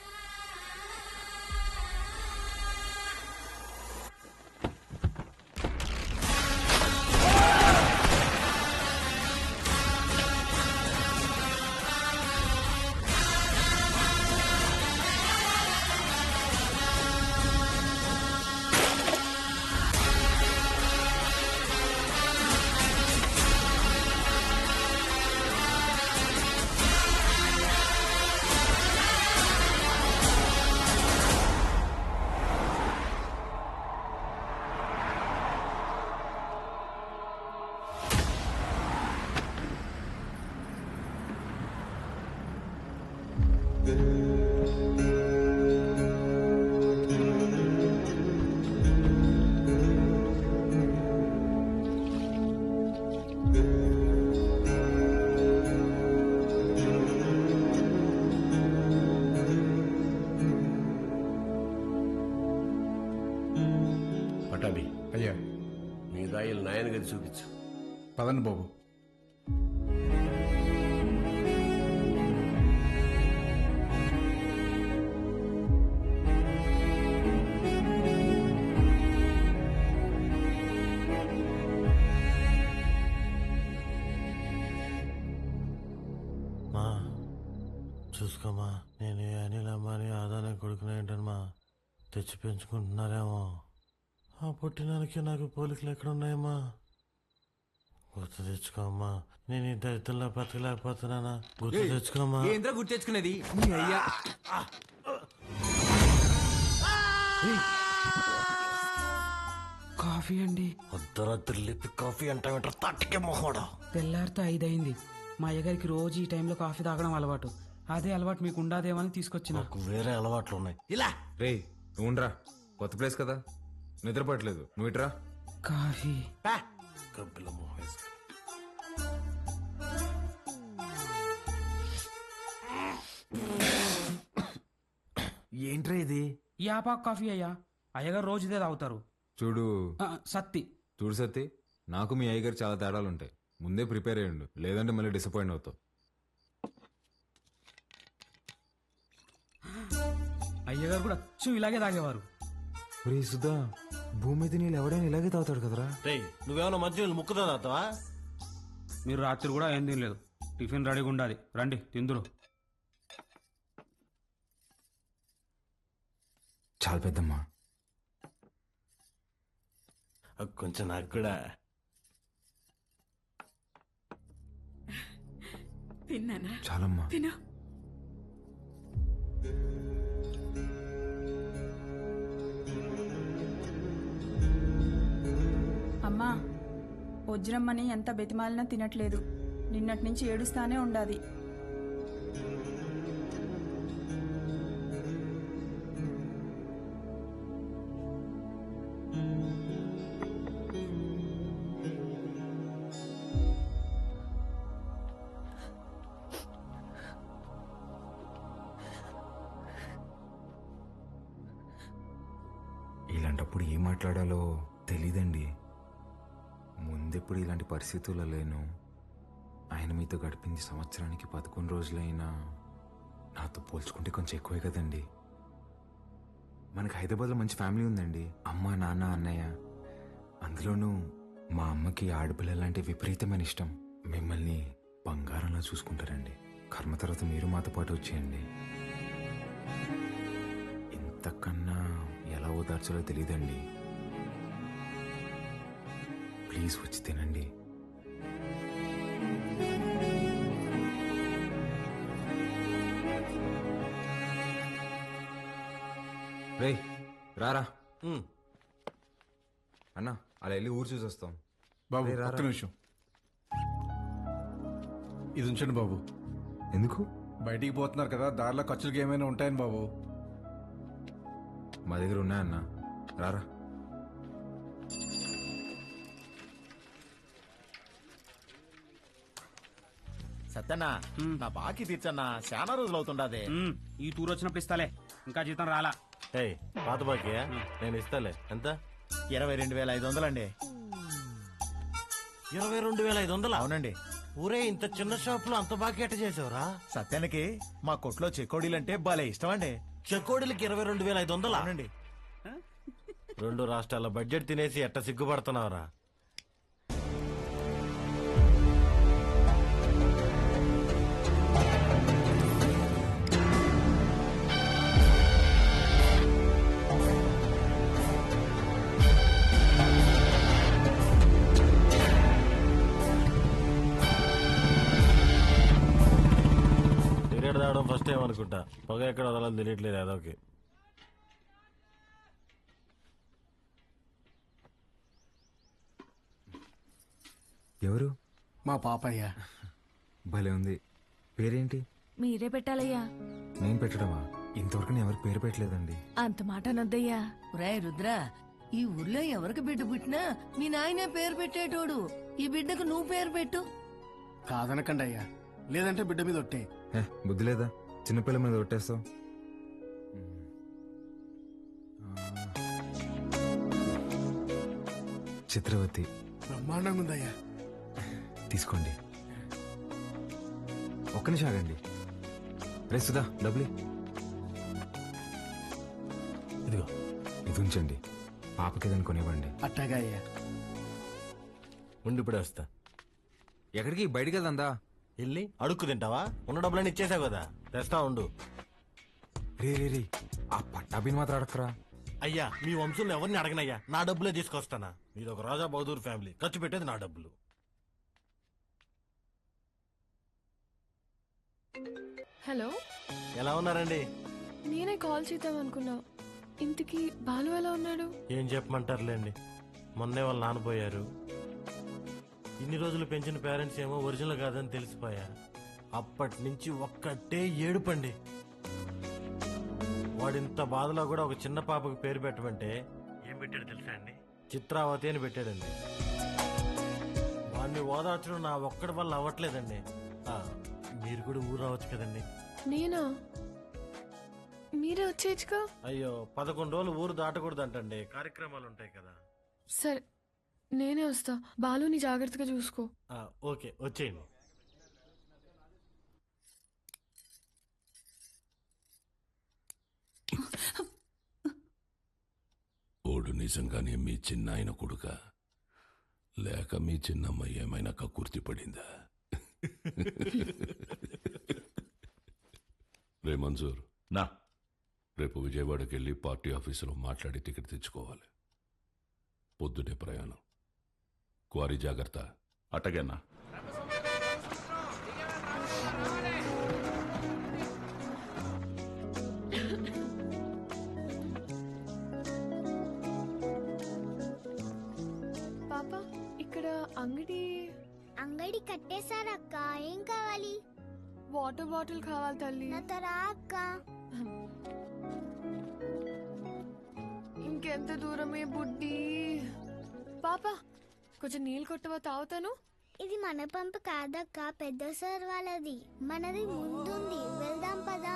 పటాబి అయ్యా. మీ దాయిలు నాయన గది చూపించు. పదండి బాబు. మా చూసుకోమా, నేను అనిల్ అమ్మని ఆదానే కొడుకునేంటమ్మా తెచ్చి పెంచుకుంటున్నారేమో. పుట్టినానికి నాకు పోలికలు ఎక్కడ ఉన్నాయమ్మా? గుర్తు తెచ్చుకోమ్మా. నేను ఈ దరిద్రంలో బతకలేకపోతున్నానా? గుర్తు తెచ్చుకోమ్మా. ఏంద్రా గుర్తు తెచ్చుకునేది? అయ్యా కాఫీ అండి. అర్ధరాత్రి లేపి కాఫీ అంటావేంటారు? తట్టికే మొహోడా. తెల్లారితో 5 అయింది. మా అయ్యగారికి రోజు ఈ టైంలో కాఫీ తాగడం అలవాటు. అదే అలవాటు మీకు ఉండాదేమని తీసుకొచ్చిన. నాకు వేరే అలవాట్లు ఉన్నాయి. ఇలా రే నువ్వురా, కొత్త ప్లేస్ కదా, నిద్రపడలేదు. నువ్వు ఇట్రా. కాఫీ కబ్బిల మొహం వేసి. ఏంట్రా ఇది? యాపాక్ కాఫీ అయ్యా. అయ్యగారు రోజు ఇదే తాగుతారు. చూడు సత్తి, చూడు సత్తి, నాకు మీ అయ్యగారు చాలా తేడాలు ఉంటాయి. ముందే ప్రిపేర్ అయ్యండు, లేదంటే మళ్ళీ డిసప్పాయింట్ అవుతావు. అయ్యగారు కూడా అచ్చం ఇలాగే తాగేవారు. రే సుధా, భూమి మీద నీళ్ళు ఎవడైనా ఇలాగే తాగుతాడు కదరా. రే నువ్వేమన్నా మంచి ముక్కుతా తాగుతావా? మీరు రాత్రి కూడా ఏం తినలేదు. టిఫిన్ రెడీగా ఉండాలి, రండి తిందురు. చాలా పెద్దమ్మా. కొంచెం నాకు కూడా. తిన్నానా? చాలమ్మా. తిను. అమ్మా, వజ్రమ్మని ఎంత బెతిమాలినా తినట్లేదు. నిన్నటి నుంచి ఏడుస్తానే ఉండాది. ఇలాంటప్పుడు ఏం మాట్లాడాలో తెలీదండి. ముందెప్పుడు ఇలాంటి పరిస్థితుల్లో లేను. ఆయన మీతో గడిపింది సంవత్సరానికి 11 రోజులైనా నాతో పోల్చుకుంటే కొంచెం ఎక్కువే కదండి. మనకి హైదరాబాద్లో మంచి ఫ్యామిలీ ఉందండి. అమ్మ, నాన్న, అన్నయ్య. అందులోనూ మా అమ్మకి ఆడపిల్లలంటే విపరీతమైన ఇష్టం. మిమ్మల్ని బంగారంలా చూసుకుంటారండి. కర్మ తర్వాత మీరు మాతో పాటు వచ్చేయండి. ఇంతకన్నా ఎలా ఓదార్చాలో తెలీదండి. ప్లీజ్ వచ్చి తినండి. రే రారా అన్న, అలా వెళ్ళి ఊరు చూసి వస్తాం. బాబు రే, రారా. ఒక్క నిమిషం ఇది ఉంచండి బాబు. ఎందుకు? బయటికి పోతున్నారు కదా, దారిలో ఖర్చులకి ఏమైనా ఉంటాయని బాబు. మా దగ్గర ఉన్నాయన్న, రారా. సత్యన్నా, నా బాకీ తీర్చన్నా, చాలా రోజులు అవుతుండదే. ఈ టూర్ వచ్చినప్పుడు ఇస్తాలే, ఇంకా జీతం రాలా. పాత బాకీ నేను ఇస్తాలే. ఎంత? 22,500 అండి. 22,500? అవునండి. ఊరే ఇంత చిన్న షాప్ లో అంత బాకీ ఎట్ట చేసావురా? సత్యానికి మా కొట్లో చెకోడీలంటే భలే ఇష్టం అండి. చెకోడీలకి 22,500? అవునండి. 2 రాష్ట్రాల బడ్జెట్ తినేసి ఎట్ట సిగ్గుపడుతున్నావురా? సిగరెట్ తాగడం ఫస్ట్ టైం అనుకుంటా. పొగ ఎక్కడ వదలని తెలియట్లేదు అదొకే. ఎవరు? మా పాపయ్య. భలే ఉంది. పేరేంటి? మీరే పెట్టాలయ్యా. నేను పెట్టడమా? ఇంతవరకు నేను ఎవరికి పేరు పెట్టలేదండి. అంత మాట అనొద్దయ్యా. రాయ్ రుద్రా, ఈ ఊర్లో ఎవరికి బిడ్డ పుట్టినా మీ నాయనే పేరు పెట్టేటోడు. ఈ బిడ్డకు నువ్వు పేరు పెట్టు. కాదనకండి అయ్యా, లేదంటే బిడ్డ మీద ఒట్టే. బుద్ధి లేదా? చిన్నపిల్ల మీద ఒట్టేస్తావు. చిత్రవతి. బ్రహ్మాండంగా ఉందయ్యా. తీసుకోండి. ఒక్క నిమిషం ఆగండి. రే సుధా, డబ్బులు ఇదిగో. ఇది ఉంచండి. పాపకి ఏదైనా కొనివ్వండి. అట్టాగా అయ్యా. ఉండి ఇప్పుడే వస్తా. ఎక్కడికి? బయటికి వెళ్దా? వెళ్ళి అడుక్కు తింటావా? ఉన్న డబ్బులన్నీ ఇచ్చేసావు కదా, తెస్తా ఉండు. రే రే రే, ఆ పట్టాభిని మాత్రం అడక్కరా. అయ్యా మీ వంశంలో ఎవరిని అడగనయ్యా, నా డబ్బులే తీసుకొస్తానా. మీరు ఒక రాజా బహదూర్ ఫ్యామిలీ, ఖర్చు పెట్టేది నా డబ్బులు. హలో, ఎలా ఉన్నారండి? నేనే కాల్ చేద్దాం అనుకున్నా. ఇంతకీ బాలు ఎలా ఉన్నాడు? ఏం చెప్పమంటారులేండి, మొన్నే వాళ్ళు నానబోయారు. ఇన్ని రోజులు పెంచిన పేరెంట్స్ ఏమో ఒరిజినల్ కాదని తెలిసిపోయా. అప్పటి నుంచి ఒక్కటే ఏడుపండి. వాడింత బాధలో కూడా ఒక చిన్న పాపకు పేరు పెట్టమంటే ఏం పెట్టాడు తెలుసా అండి? చిత్రావతి అని పెట్టాడండి. వాడిని ఓదార్చడం నా ఒక్కడి వల్ల అవ్వట్లేదండి. మీరు కూడా ఊరు రావచ్చు కదండి. నేనా? మీరే వచ్చేయచ్చుగా. అయ్యో 11 రోజులు ఊరు దాటకూడదంటండి, కార్యక్రమాలు ఉంటాయి కదా. సరే నేనే వస్తా, బాలుని జాగ్రత్తగా చూసుకో. ఓకే, వచ్చేయండి. ఓడు నిజంగానే మీ చిన్నాయన కొడుక, లేక మీ చిన్నమ్మ ఏమైనా కక్కుర్తి పడిందా? రే మంజూర్, నా రేపు విజయవాడకి వెళ్ళి పార్టీ ఆఫీసులో మాట్లాడి టికెట్ తెచ్చుకోవాలి. పొద్దునే ప్రయాణం. క్వారీ జాగ్రత్త. అటగన్నా. పాప, ఇక్కడ అంగడి కట్టేశారక్క. ఏం కావాలి? వాటర్ బాటిల్ కావాలి తల్లి. నాతో రా అక్క. ఇంకెంత దూరమే బుడ్డి. పాప, కొంచెం నీళ్ళు కొట్టవా, తాగుతాను. ఇది మన పంపు కాదక్క, పెద్ద సార్ వాళ్ళది. మనది ముందుంది, వెళ్దాం పదా.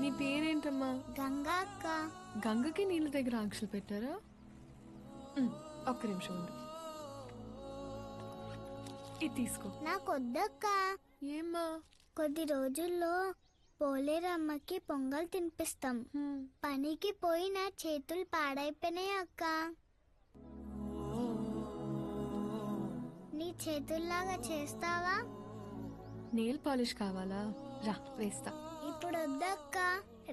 నీ పేరేంటమ్మా? గంగా అక్క. గంగకి నీళ్ళ దగ్గర ఆంక్షలు పెట్టారా? ఒక్క నిమిషం ఉండు, ఇది తీసుకో. నాకొద్దక్క. ఏమ్మా? కొద్ది రోజుల్లో పోలేరమ్మకి పొంగల్ తినిపిస్తాం. పనికి పోయి నా చేతులు పాడైపోయినాయి అక్క. నీ చేతుల్లాగా చేస్తావా? నెయిల్ పాలిష్ కావాలా? రా వేస్తా. ఇప్పుడు వద్దక్క,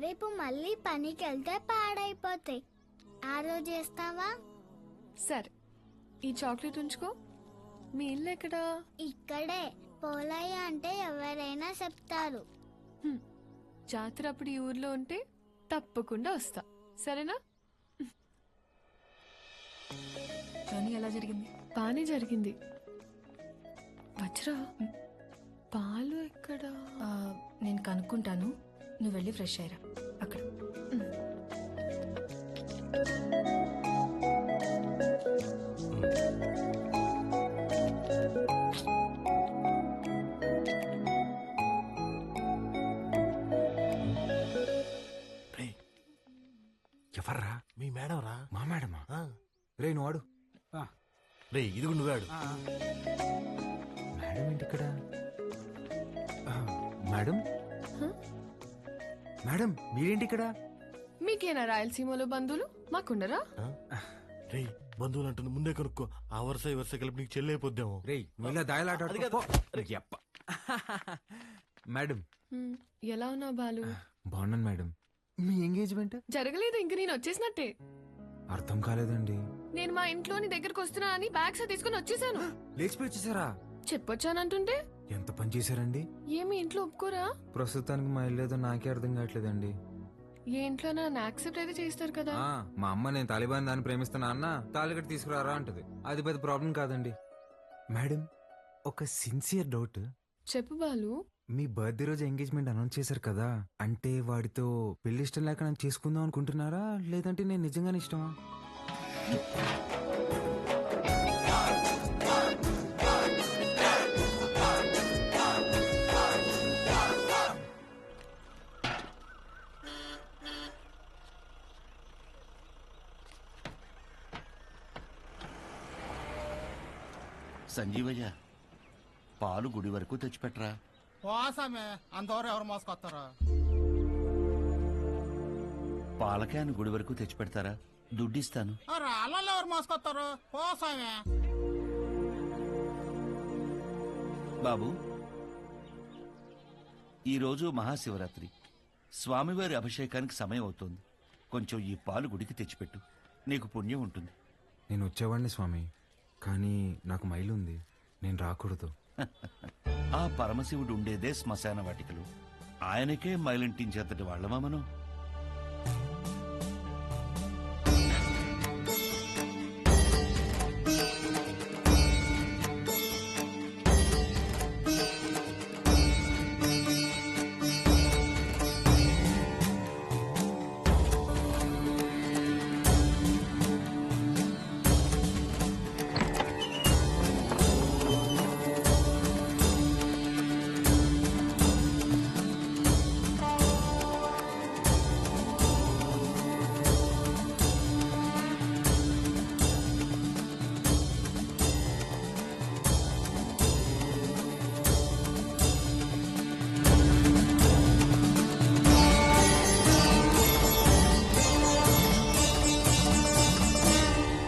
రేపు మళ్ళీ పనికి వెళ్తే పాడైపోతాయి. ఆ రోజు చేస్తావా? సరే, ఈ చాక్లెట్ ఉంచుకో. మీ ఇల్లు ఎక్కడా? ఇక్కడే. పోలయ్య అంటే ఎవరైనా చెప్తారు. జాతర అప్పుడు ఈ ఊర్లో ఉంటే తప్పకుండా వస్తా, సరేనా? జర్నీ ఎలా జరిగింది? బానే జరిగింది. వజ్రా, పాలు ఎక్కడా? నేను కనుక్కుంటాను, నువ్వు వెళ్ళి ఫ్రెష్ అయ్యరా అక్కడ. ఎవర్రా? మీ మేడం రా. మా మేడమా? రే నువ్వు ఆడు. రే ఇది నువ్వాడు. మేడం ఏంటి ఇక్కడ? మేడం మేడం మీరేంటి ఇక్కడ? మీకేనా రాయలసీమలో బంధువులు? మాకుండరా? రే బంధువులు అంటుంది, ముందే కనుక్కో. ఆ వరుస ఈ వరుస కలిపి నీకు చెల్లైపోద్దాము. రే నువ్వు దాయలాట. మేడం ఎలా ఉన్నావు బాలు? బాగున్నాను మేడం. మీ ఎంగేజ్మెంట్ జరగలేదు, ఇంక నేను వచ్చేసినట్టే. అర్థం కాలేదండి. నేను మా ఇంట్లోని దగ్గరకు వస్తున్నా అని బ్యాగ్స్ తీసుకుని వచ్చేసాను. లేచిపోయి వచ్చేసారా? చెప్పొచ్చానంటుంటే ఎంత పని చేశారండి? ఏమి ఇంట్లో ఒప్పుకోరా? ప్రస్తుతానికి మా ఇల్లు ఏదో నాకే అర్థం కావట్లేదండి. ఏ ఇంట్లో యాక్సెప్ట్ అయితే చేస్తారు కదా. మా అమ్మ నేను తాలిబాన్ దాన్ని ప్రేమిస్తున్నా అన్న తాలిగట్టు తీసుకురారా అంటది. అది పెద్ద ప్రాబ్లం కాదండి. మేడం ఒక సిన్సియర్ డౌట్. చెప్పు బాలు. మీ బర్త్డే రోజు ఎంగేజ్మెంట్ అనౌన్స్ చేశారు కదా, అంటే వాడితో పెళ్లి ఇష్టం లేక నన్ను చేసుకుందాం అనుకుంటున్నారా, లేదంటే నేను నిజంగానే ఇష్టమా? సంజీవయ్య, పాలు గుడి వరకు తెచ్చిపెట్టరా. పోసామే, అంతవరకు ఎవరు మోసుకొస్తారా? పాల క్యాన్ గుడి వరకు తెచ్చిపెడతారా? దుడ్డిస్తాను. రాళ్ళలో ఎవరు మోసుకొస్తారు? పోసామే. బాబు, ఈరోజు మహాశివరాత్రి. స్వామివారి అభిషేకానికి సమయం అవుతోంది. కొంచెం ఈ పాలు గుడికి తెచ్చిపెట్టు, నీకు పుణ్యం ఉంటుంది. నేను వచ్చేవాడిని స్వామి, కానీ నాకు మైలుంది, నేను రాకూడదు. ఆ పరమశివుడు ఉండేదే శ్మశాన వాటికలు. ఆయనకే మైలింటించేంతటి వాళ్ళమా మనం?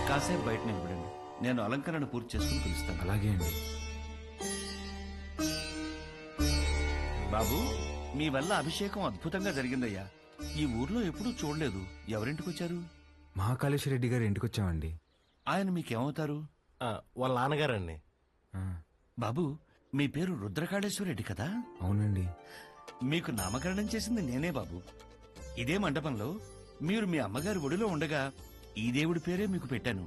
కాసేపు బయట నిలబడండి, నేను అలంకరణ పూర్తి చేసుకుని పిలుస్తాను. అలాగే అండి. బాబు, మీ వల్ల అభిషేకం అద్భుతంగా జరిగిందయ్యా. ఈ ఊర్లో ఎప్పుడూ చూడలేదు. ఎవరింటికి వచ్చారు? మహాకాళేశ్వర రెడ్డి గారి ఇంటికి వచ్చామండి. ఆయన మీకేమవుతారు? వాళ్ళ నాన్నగారండి. బాబు, మీ పేరు రుద్రకాళేశ్వర రెడ్డి కదా? అవునండి. మీకు నామకరణం చేసింది నేనే బాబు. ఇదే మండపంలో మీరు మీ అమ్మగారి ఒడిలో ఉండగా ఈ దేవుడి పేరే మీకు పెట్టాను.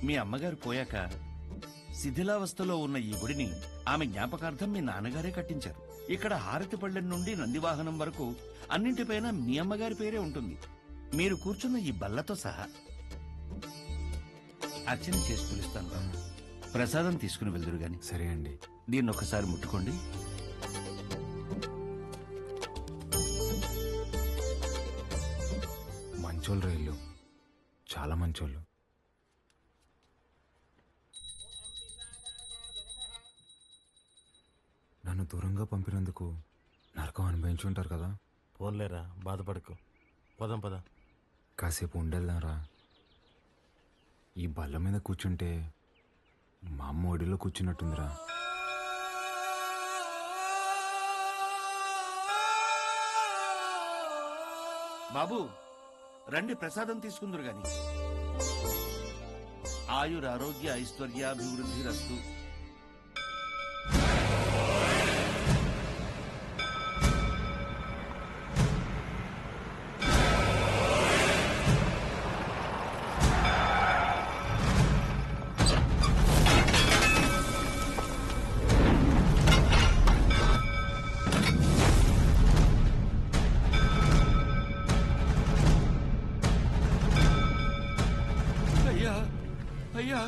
మీ అమ్మగారు పోయాక శిథిలావస్థలో ఉన్న ఈ గుడిని ఆమె జ్ఞాపకార్థం మీ నాన్నగారే కట్టించారు. ఇక్కడ హారతి పళ్ళెం నుండి నందివాహనం వరకు అన్నింటిపైన మీ అమ్మగారి పేరే ఉంటుంది, మీరు కూర్చున్న ఈ బల్లతో సహా. అర్చన చేసి పిలుస్తాను బాబు. ప్రసాదం తీసుకుని వెళ్దురు గాని. సరే అండి. దీన్ని ఒకసారి ముట్టుకోండి. మంచోళ్ళు రైళ్ళు, చాలా మంచోళ్ళు. నన్ను దూరంగా పంపినందుకు నరకం అనుభవించుంటారు కదా. పోన్లేరా, బాధపడకు. పదం పద. కాసేపు ఉండేద్దాంరా. ఈ బల్ల మీద కూర్చుంటే మా అమ్మ ఒడిలో కూర్చున్నట్టుందిరా. బాబు, రండి, ప్రసాదం తీసుకుందరు గాని. ఆయురారోగ్య ఐశ్వర్యాభివృద్ధి రస్తు. అయ్యా,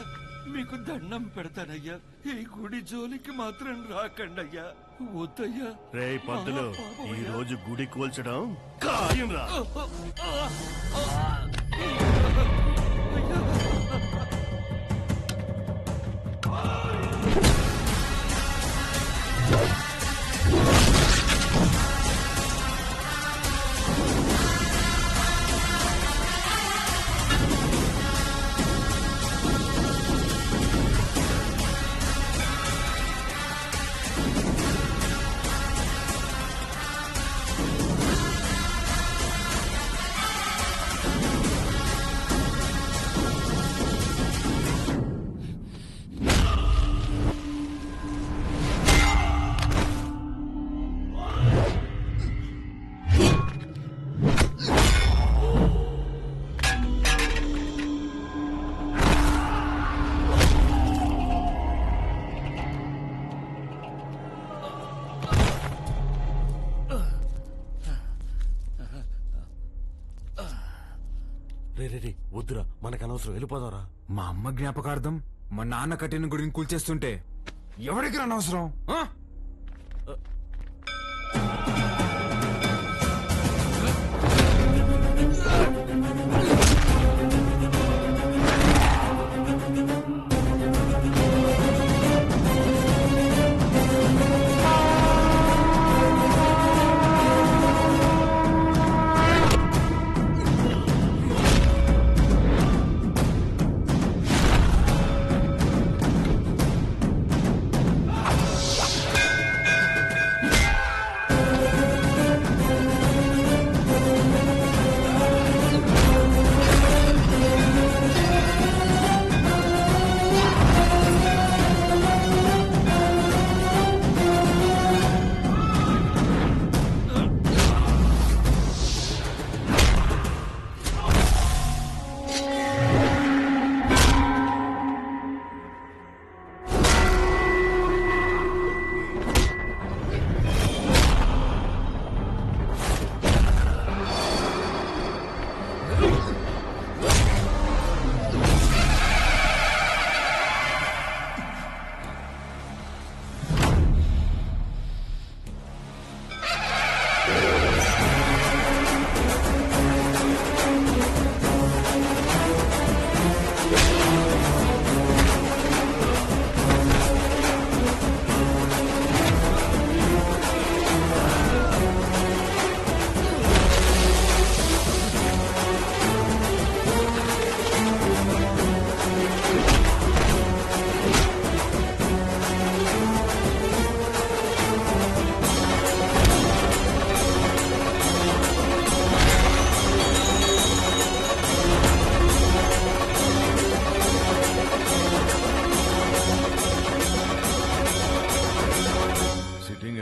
మీకు దండం పెడతానయ్యా, ఈ గుడి జోలికి మాత్రం రాకండయ్యా. వద్దయ్యా. రే పంతులు, ఈ రోజు గుడి కూల్చడం ఖాయం రా. రే వద్దురా, మనకు అనవసరం, వెళ్ళిపోదాంరా. మా అమ్మ జ్ఞాపకార్థం మా నాన్న కట్టిన గుడిని కూల్చేస్తుంటే ఎవరికి అనవసరం?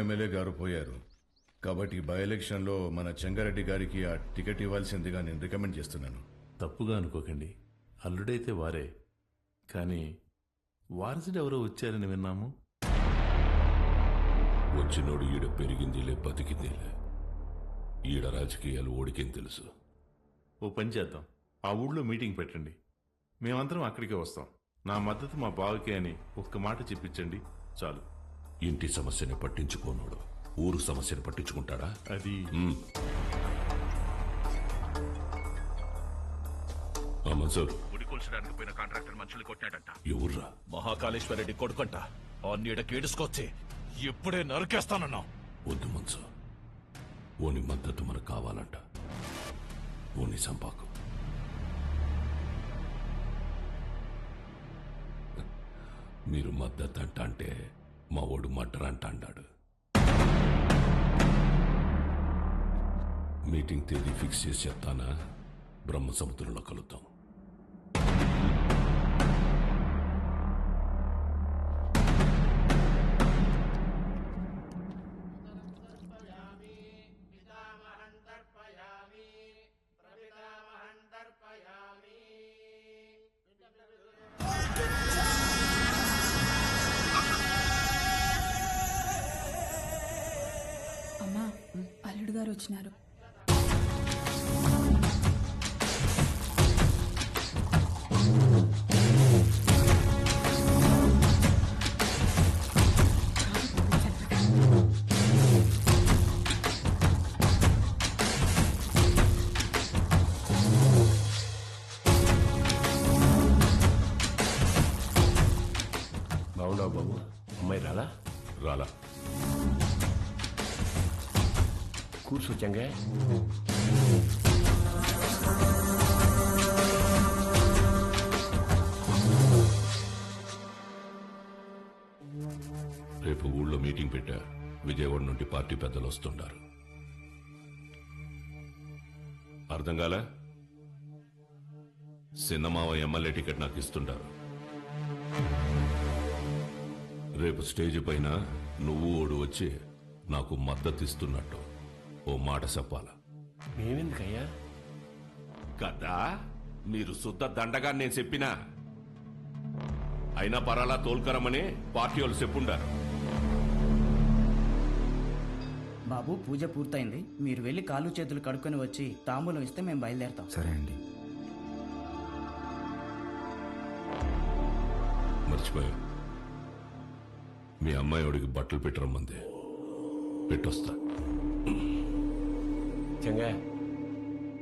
ఎమ్మెల్యే గారు పోయారు కాబట్టి బై ఎలక్షన్లో మన చెంగారెడ్డి గారికి ఆ టికెట్ ఇవ్వాల్సిందిగా నేను రికమెండ్ చేస్తున్నాను. తప్పుగా అనుకోకండి, అల్లుడైతే వారే, కానీ వారసుడు ఎవరో వచ్చారని విన్నాము. వచ్చినోడు ఈడ పెరిగిందిలే బతికిందిలే. ఈడ రాజకీయాలు ఓడికేం తెలుసు. ఓ పని చేద్దాం, ఆ ఊళ్ళో మీటింగ్ పెట్టండి, మేమందరం అక్కడికే వస్తాం. నా మద్దతు మా బావకే అని ఒక్క మాట చెప్పించండి చాలు. ఇంటి సమస్యని పట్టించుకోనోడు ఊరు సమస్యను పట్టించుకుంటాడా? అది గుడి కూల్చడానికి పోయిన కాంట్రాక్టర్ మనుషులు కొట్టాడంట. ఎవర్రా? మహాకాళేశ్వరరెడ్డి కొడుకంట. ఆ నీడ కేడుసుకొచ్చి ఇప్పుడే నరికేస్తానన్నా. వద్దు మన్సు, ఓని మద్దతు మనకు కావాలంట. ఓని సంపాకు. మీరు మద్దతు అంట అంటే మా ఓడు మటర్ అంట అన్నాడు. మీటింగ్ తేదీ ఫిక్స్ చేసి చెప్తానా? బ్రహ్మ సముద్రంలో కలుద్దాం. అమ్మా, అల్లుడు గారు వచ్చినారు. బాగుండవు బాబు, అమ్మాయి రాలా? రాలా. కూర్చోచ్చంగా. రేపు ఊళ్ళో మీటింగ్ పెట్టా. విజయవాడ నుండి పార్టీ పెద్దలు వస్తుండారు. అర్థం కాలే? సిన్నమావ ఎమ్మెల్యే టికెట్ నాకు ఇస్తుంటారు. రేపు స్టేజ్ పైన నువ్వు ఓడు వచ్చి నాకు మద్దతు ఇస్తున్నట్టు ఓ మాట చెప్పాలా? మేమెందుకయ్యా? కదా మీరు శుద్ధ దండగా నేను చెప్పినా అయినా పరాలా తోల్కరమని పార్టీ వాళ్ళు చెప్పుండారు. బాబు, పూజ పూర్తయింది. మీరు వెళ్ళి కాళ్ళు చేతులు కడుక్కొని వచ్చి తాంబూలం ఇస్తే మేము బయలుదేరుతాం. సరే అండి. మర్చిపోయా, మీ అమ్మాయి వాడికి బట్టలు పెట్టరమ్మంది. పెట్టొస్తా. చెంగా,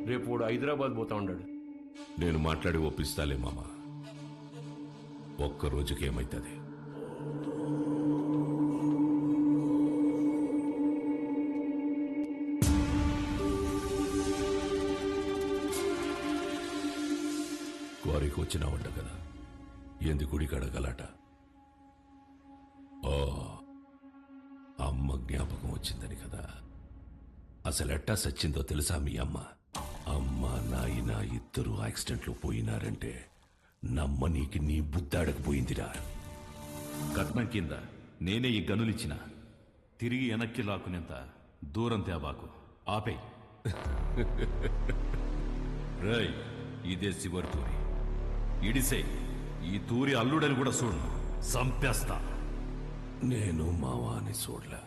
రేపు వాడు హైదరాబాద్ పోతా ఉన్నాడు. నేను మాట్లాడి ఒప్పిస్తాలే మామ. ఒక్క రోజుకి ఏమైతుంది? క్వారీకి వచ్చినావంట కదా, ఏంది గుడి కడగలాట? ఓ, అమ్మ జ్ఞాపకం వచ్చిందని కదా. అసలెట్టా సచ్చిందో తెలుసా మీ అమ్మ? అమ్మ నాయన ఇద్దరు యాక్సిడెంట్లో పోయినారంటే నమ్మనీకి నీ బుద్ధాడకపోయిందిరా. కట్నం కింద నేనే ఈ గనులిచ్చిన, తిరిగి వెనక్కి లాక్కునేంత దూరం తేబాకు. ఆపే. రై, ఇదే శివరి తూరి. ఇడిసే ఈ తూరి అల్లుడని కూడా చూడు, సంపేస్తా. నేను మావాని చూడలే.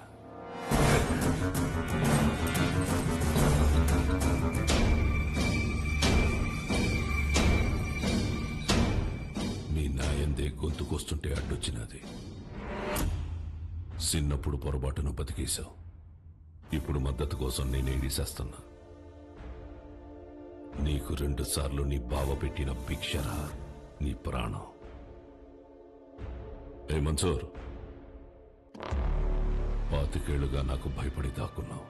మీ నాయందే గొంతుకొస్తుంటే అడ్డొచ్చినది. చిన్నప్పుడు పొరపాటును బతికేశావు. ఇప్పుడు మద్దతు కోసం నేనేడిసేస్తున్నా. నీకు 2 సార్లు నీ బావ పెట్టిన భిక్షరా నీ ప్రాణం. ఏ మన్సూర్, 25 నాకు భయపడి దాక్కున్నావు.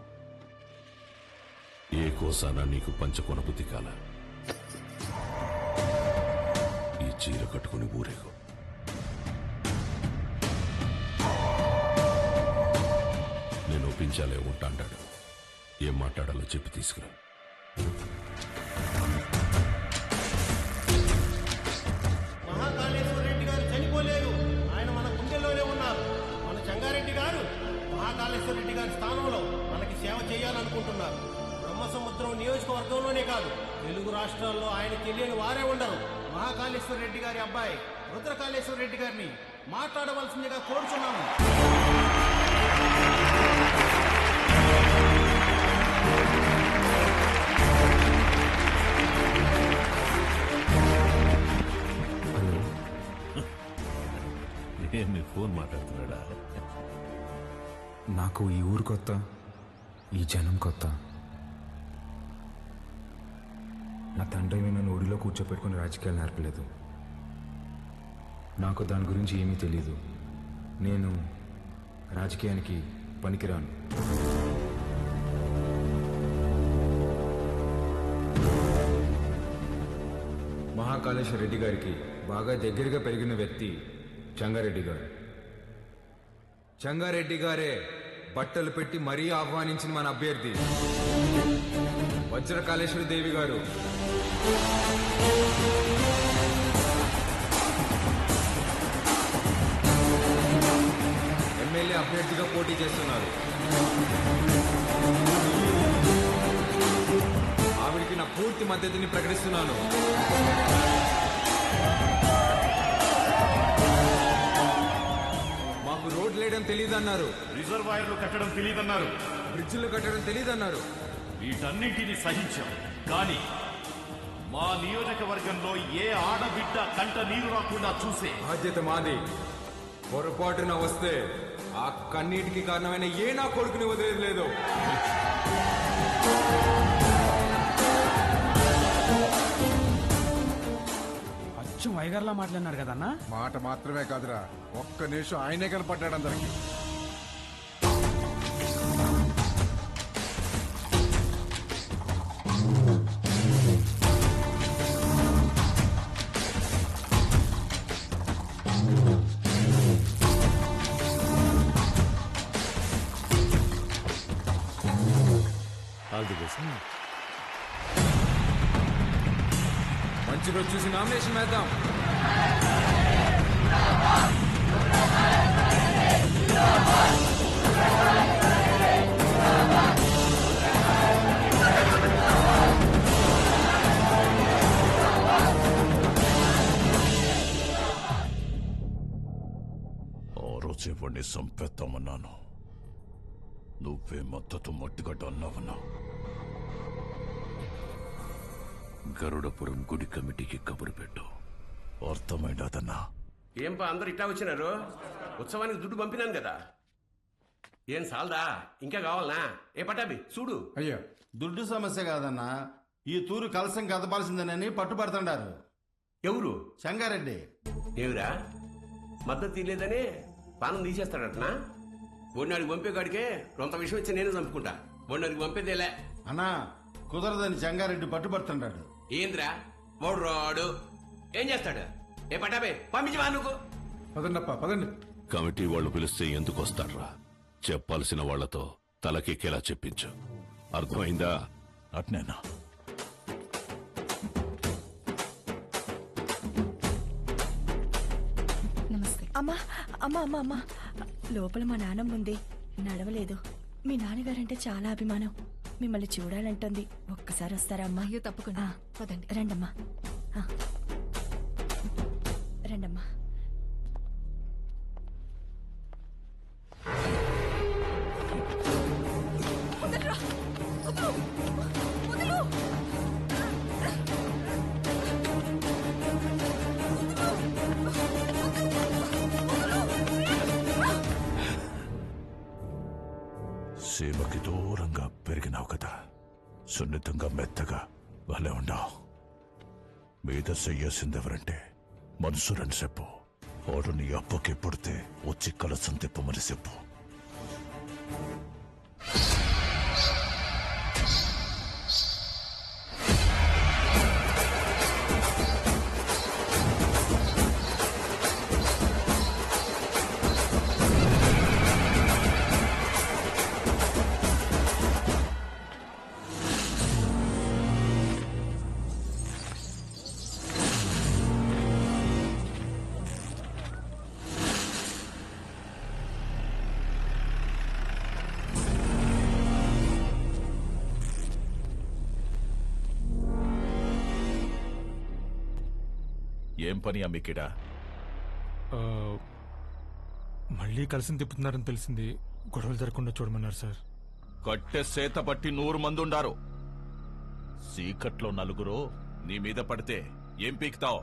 ఏ కోసానా నీకు పంచకొన బుద్ధి కాల. ఈ చీర కట్టుకుని ఊరేగు. నేను ఒప్పించాలే ఉంటాడాడు. ఏం మాట్లాడాలో చెప్పి తీసుకురా. మహాకాళేశ్వర రెడ్డి గారు చనిపోలేరు. ఆయన మన గుండెల్లోనే ఉన్నారు. మన చెంగారెడ్డి గారు మహాకాళేశ్వర రెడ్డి గారి స్థానంలో మనకి సేవ చేయాలనుకుంటున్నారు. బ్రహ్మసముద్రం నియోజకవర్గంలోనే కాదు, తెలుగు రాష్ట్రాల్లో ఆయన తెలియని వారే ఉండరు. మహాకాళేశ్వర రెడ్డి గారి అబ్బాయి రుద్రకాళేశ్వర రెడ్డి గారిని మాట్లాడవలసిందిగా కోరుచున్నాము. మీ ఫోన్ మాట్లాడుతున్నాడా? నాకు ఈ ఊరు కొత్త, ఈ జనం కొత్త. నా తండ్రి నన్ను ఊరిలో కూర్చోపెట్టుకుని రాజకీయాలు నేర్పలేదు. నాకు దాని గురించి ఏమీ తెలీదు. నేను రాజకీయానికి పనికిరాను. మహాకాళేశ్వర రెడ్డి గారికి బాగా దగ్గరగా పెరిగిన వ్యక్తి చంగారెడ్డి గారు. చంగారెడ్డి గారే బట్టలు పెట్టి మరీ ఆహ్వానించిన మన అభ్యర్థి వజ్రకాళేశ్వరి దేవి గారు. ఎమ్మెల్యే అభ్యర్థిగా పోటీ చేస్తున్నారు. ఆవిడికి నా పూర్తి మద్దతుని ప్రకటిస్తున్నాను. మాకు రోడ్లు వేయడం తెలియదన్నారు, రిజర్వాయర్లు కట్టడం తెలియదన్నారు, బ్రిడ్జిలు కట్టడం తెలియదన్నారు. వీటన్నింటినీ సహించాం. కానీ మా నియోజకవర్గంలో ఏ ఆడబిడ్డ కంట నీరు రాకుండా చూసే బాధ్యత మాది. పొరపాటున వస్తే ఆ కన్నీటికి కారణమైన ఏ నా కొడుకుని వదిలేదు లేదు. అచ్చు వైగర్లా మాట్లాడినారు కదన్నా. మాట మాత్రమే కాదురా, ఒక్క నిమిషం ఆయనే కనపడ్డాడు అందరికి. మంచి రోజు చూసి నామినేషన్ వేద్దాం. ఆ రోజే వాడిని చంపేద్దామన్నాను. నువ్వే మద్దతు మట్టిగడ్డ అన్నావన్నా. గరుడపురం గుడి కమిటీకి కబురు పెట్టు. అర్థమైందన్నా. ఏంపా అందరు ఇట్టా వచ్చినారు? ఉత్సవానికి దుడ్డు పంపినాను కదా, ఏం సాల్దా? ఇంకా కావాలనా? ఏ పటాబి చూడు. అయ్యో, దుడ్డు సమస్య కాదన్నా, ఈ తూరు కలసం కదపాల్సిందేనని పట్టుబడుతుండారు. ఎవరు? సంగారెడ్డి. ఏమిరా మద్దతు తీయలేదని పానం తీసేస్తాడటనా? ఒడినాడికి పంపేగాడికే కొంత విషయం వచ్చి నేను చంపుకుంటా. ఒడినాడికి పంపేదేలే అన్నా, కుదరదని సంగారెడ్డి పట్టుబడుతుండాడు. ఏంద్రా వాడు రాడు, ఏం చేస్తాడు? ఏ పటాబే పంపించవా నువ్వు? పదండప్ప పదండి. కమిటీ వాళ్ళు పిలిస్తే ఎందుకు వస్తాడ్రా? చెప్పాల్సిన వాళ్లతో తలకెక్కేలా చెప్పించు. అర్థమైందా? అట్నేనా? నమస్తే. అమ్మా అమ్మా అమ్మా అమ్మా, లోపల మా నాన్నమ్మ ఉంది, నడవలేదు. మీ నాన్నగారంటే చాలా అభిమానం, మిమ్మల్ని చూడాలంటుంది. ఒక్కసారి వస్తారా అమ్మా? అయ్యో తప్పకుండా, పదండి. రండమ్మా, రండమ్మా. సీమకి దూరంగా పెరిగినావు కదా, సున్నితంగా మెత్తగా భలే ఉండవు. మీద చెయ్యాల్సిందెవరంటే మనసురని చెప్పు. వాడు నీ అప్పకి పుడితే వచ్చి కలసం తిప్పమని చెప్పు. ఏం పని అమ్మికిడా? మళ్ళీ కలిసి తిప్పుతున్నారని తెలిసింది. గొడవలు జరగకుండా చూడమన్నారు సార్. కట్టె సేత పట్టి 100 మంది ఉండారు. సీకట్లో 4 నీ మీద పడితే ఏం పీకుతావు?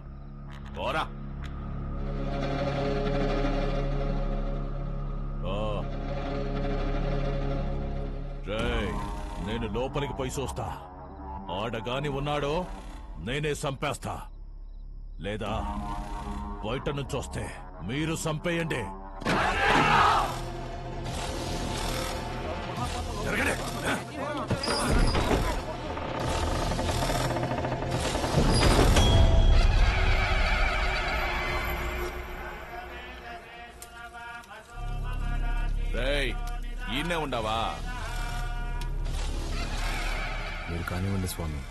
పోరా. నేను లోపలికి పోయి చూస్తా. ఆడగాని ఉన్నాడో నేనే చంపేస్తా, లేదా బయట నుంచి వస్తే మీరు చంపేయండి. రేయ్, ఈయనే ఉండవా? మీరు కానివ్వండి స్వామి.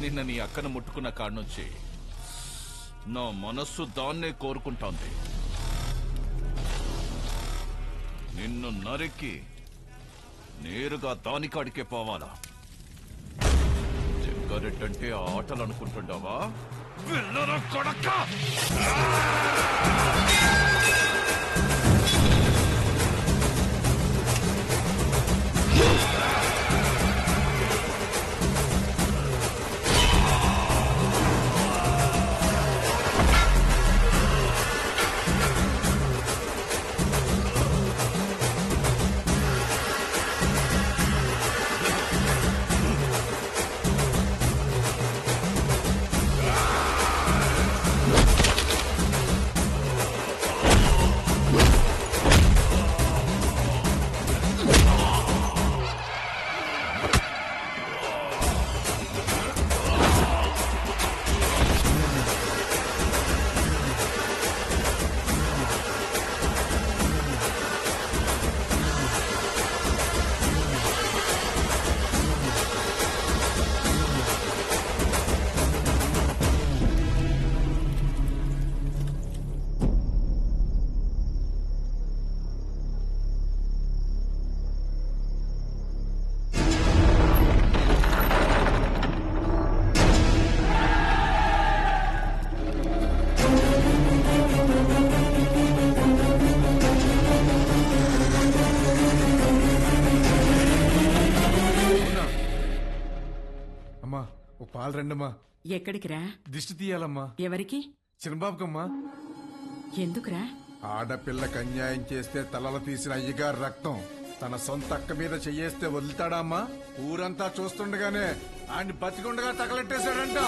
నిన్న నీ అక్కను ముట్టుకున్న కాడ్నుంచి నా మనస్సు దాన్నే కోరుకుంటోంది. నిన్ను నరికి నేరుగా దానికాడికే పోవాలా? జగ్గారెడ్డంటే ఆటలు అనుకుంటుండవా? వెళ్ళరా కొడక్క! పాలు రండమ్మా. ఎక్కడికి రా? దిష్టి తీయాలమ్మా. ఎవరికి? చిన్నబాబుకమ్మా. ఎందుకురా? ఆడపిల్లకి అన్యాయం చేస్తే తలలు తీసిన అయ్యగారు రక్తం తన సొంత అక్క మీద చెయ్యేస్తే వదులుతాడా అమ్మా? ఊరంతా చూస్తుండగానే ఆయన బతికుండగా తగలెట్టేశాడంట.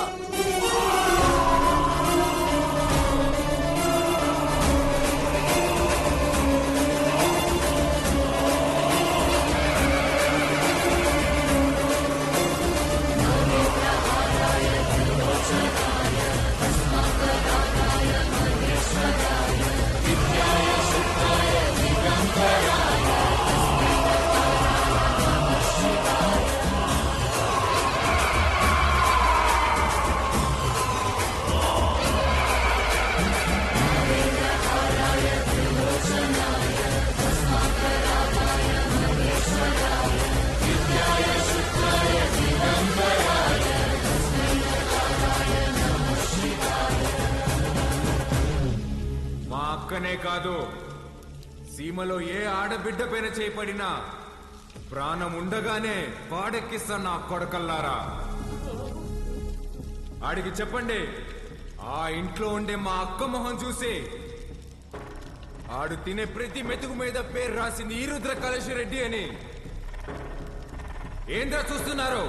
అక్కనే కాదు, సీమలో ఏ ఆడబిడ్డ పైన చేపడినా ప్రాణం ఉండగానే పాడెక్కిస్తా నా కొడకల్లారా. ఆడికి చెప్పండి, ఆ ఇంట్లో ఉండే మా అక్క మొహం చూసి ఆడు తినే ప్రతి మెతుకు మీద పేరు రాసింది ఈరుద్ర కళేశ్వరెడ్డి అని. ఏంద్రా చూస్తున్నారు?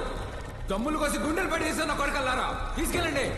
తమ్ములు కోసి గుండెలు పడేసా నా కొడకల్లారా. తీసుకెళ్ళండి.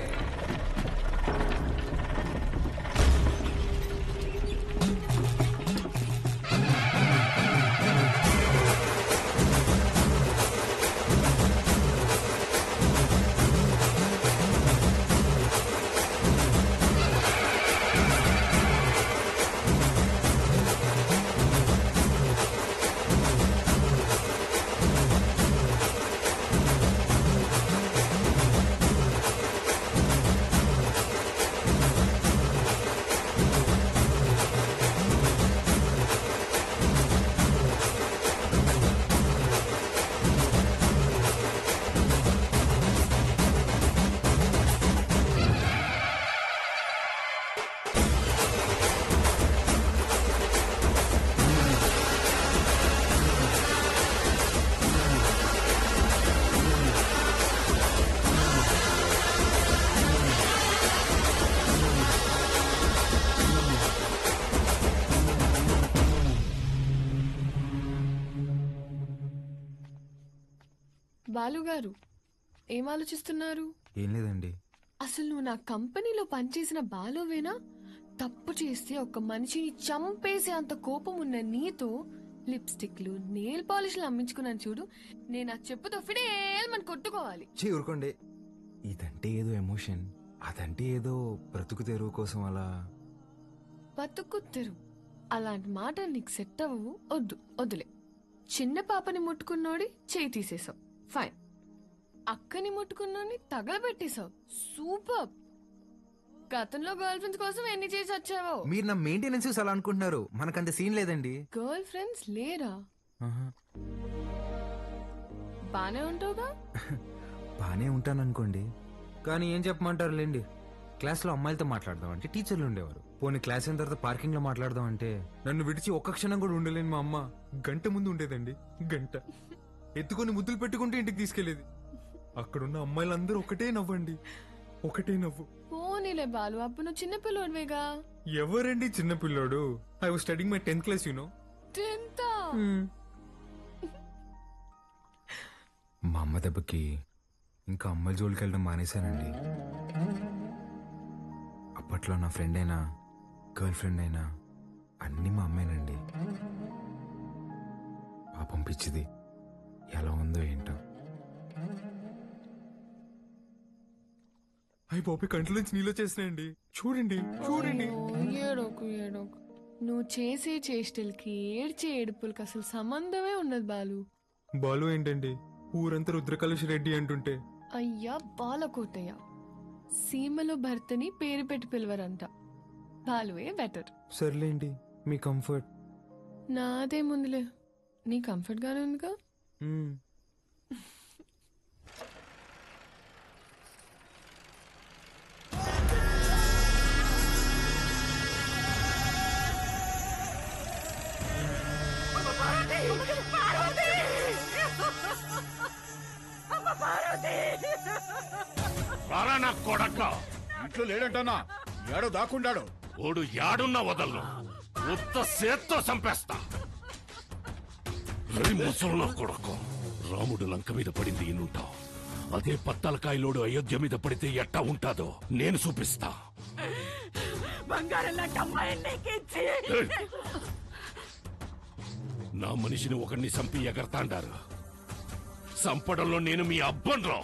బాలుగారు ఏం ఆలోచిస్తున్నారు? ఏం లేదండి. అసలు నువ్వు నా కంపెనీలో పనిచేసిన బాలువేనా? తప్పు చేస్తే ఒక మనిషిని చంపేసే అంత కోపం ఉన్న నీతో లిప్స్టిక్లు నెయిల్ పాలిష్లు అమ్మించుకున్నాను చూడు. నేను ఆ చెప్పుతో ఫిడేల్మని కొట్టుకోవాలి. ఊరుకోండి. ఇదంటే ఏదో ఎమోషన్, అదంటే ఏదో బ్రతుకు తెరువు కోసం అలా. బతుకు తెరువు అలాంటి మాట నీకు సెట్ అవ్వవు. వద్దులే. చిన్న పాపని ముట్టుకున్నోడి చేయి తీసేసావు, ఫైన్. అక్కని ముట్టుకున్నోడిని తగలబెట్టేశావు, సూపర్. గతంలో గర్ల్ ఫ్రెండ్స్ కోసం ఎన్ని చేసి వచ్చావో. మీరు నా మెయింటెనెన్స్ అలా అనుకుంటున్నారు, మనకంత సీన్ లేదండి. గర్ల్ ఫ్రెండ్స్ లేరా? బానే ఉంటావుగా? బానే ఉంటాను అనుకోండి, కానీ ఏం చెప్పమంటారు లేండి. క్లాస్లో అమ్మాయిలతో మాట్లాడదాం అంటే టీచర్లు ఉండేవారు. పోనీ క్లాస్ అయిన తర్వాత పార్కింగ్ లో మాట్లాడదాం అంటే నన్ను విడిచి ఒక్క క్షణం కూడా ఉండలేని మా అమ్మ గంట ముందు ఉండేదండి. గంట ఎత్తుకొని ముద్దులు పెట్టుకుంటే ఇంటికి తీసుకెళ్లేది. అక్కడున్న అమ్మాయిలందరూ ఒకటే నవ్వండి, ఒకటే నవ్వు. పోనీలే బాలు, అప్పుడు నువ్వు చిన్నపిల్లోడివేగా. ఎవరండి చిన్నపిల్లోడు? I was studying my 10th class, you know. 10th? మా అమ్మ దెబ్బకి ఇంకా అమ్మాయి జోలికి వెళ్ళడం మానేశానండి. అప్పట్లో నా ఫ్రెండ్ అయినా గర్ల్ ఫ్రెండ్ అయినా అన్నీ మా అమ్మాయినండి. పాపం పిచ్చిది ఎలా ఉందో ఏంటో. అయ్యి బాబు కంట్లోంచి నీళ్ళు వచ్చేసినాయండి. చూడండి చూడండి. ఏడోకు ఏడోకు. నువ్వు చేసే చేష్టలకి ఏడ్చే ఏడుపులకి అసలు సంబంధమే ఉన్నది బాలు. బాలు ఏంటండి ఊరంతా రుద్రకలశ రెడ్డి అంటుంటే. అయ్యా బాలకోటయ్య. సీమలో భర్తని పేరు పెట్టి పిలవరంట, బాలువే బెటర్. సర్లేండి మీ కంఫర్ట్. నాదే ముందులే, నీ కంఫర్ట్ గానే ఉందిగా. రారా నా కొడక. ఇంట్లో లేడంటన్నా, ఏడో దాక్కుండాడు. ఓడు యాడున్నా వదలను, ఉత్త సేత్తో చంపేస్తా. ముసలు నా కొడకు, రాముడు లంక మీద పడింది ఇన్నుంటావు, అదే పత్తలకాయలోడు అయోధ్య మీద పడితే ఎట్టా ఉంటాదో నేను చూపిస్తా. నా మనిషిని ఒకరిని చంపి ఎగరతాండారు, చంపడంలో నేను మీ అబ్బన్రా.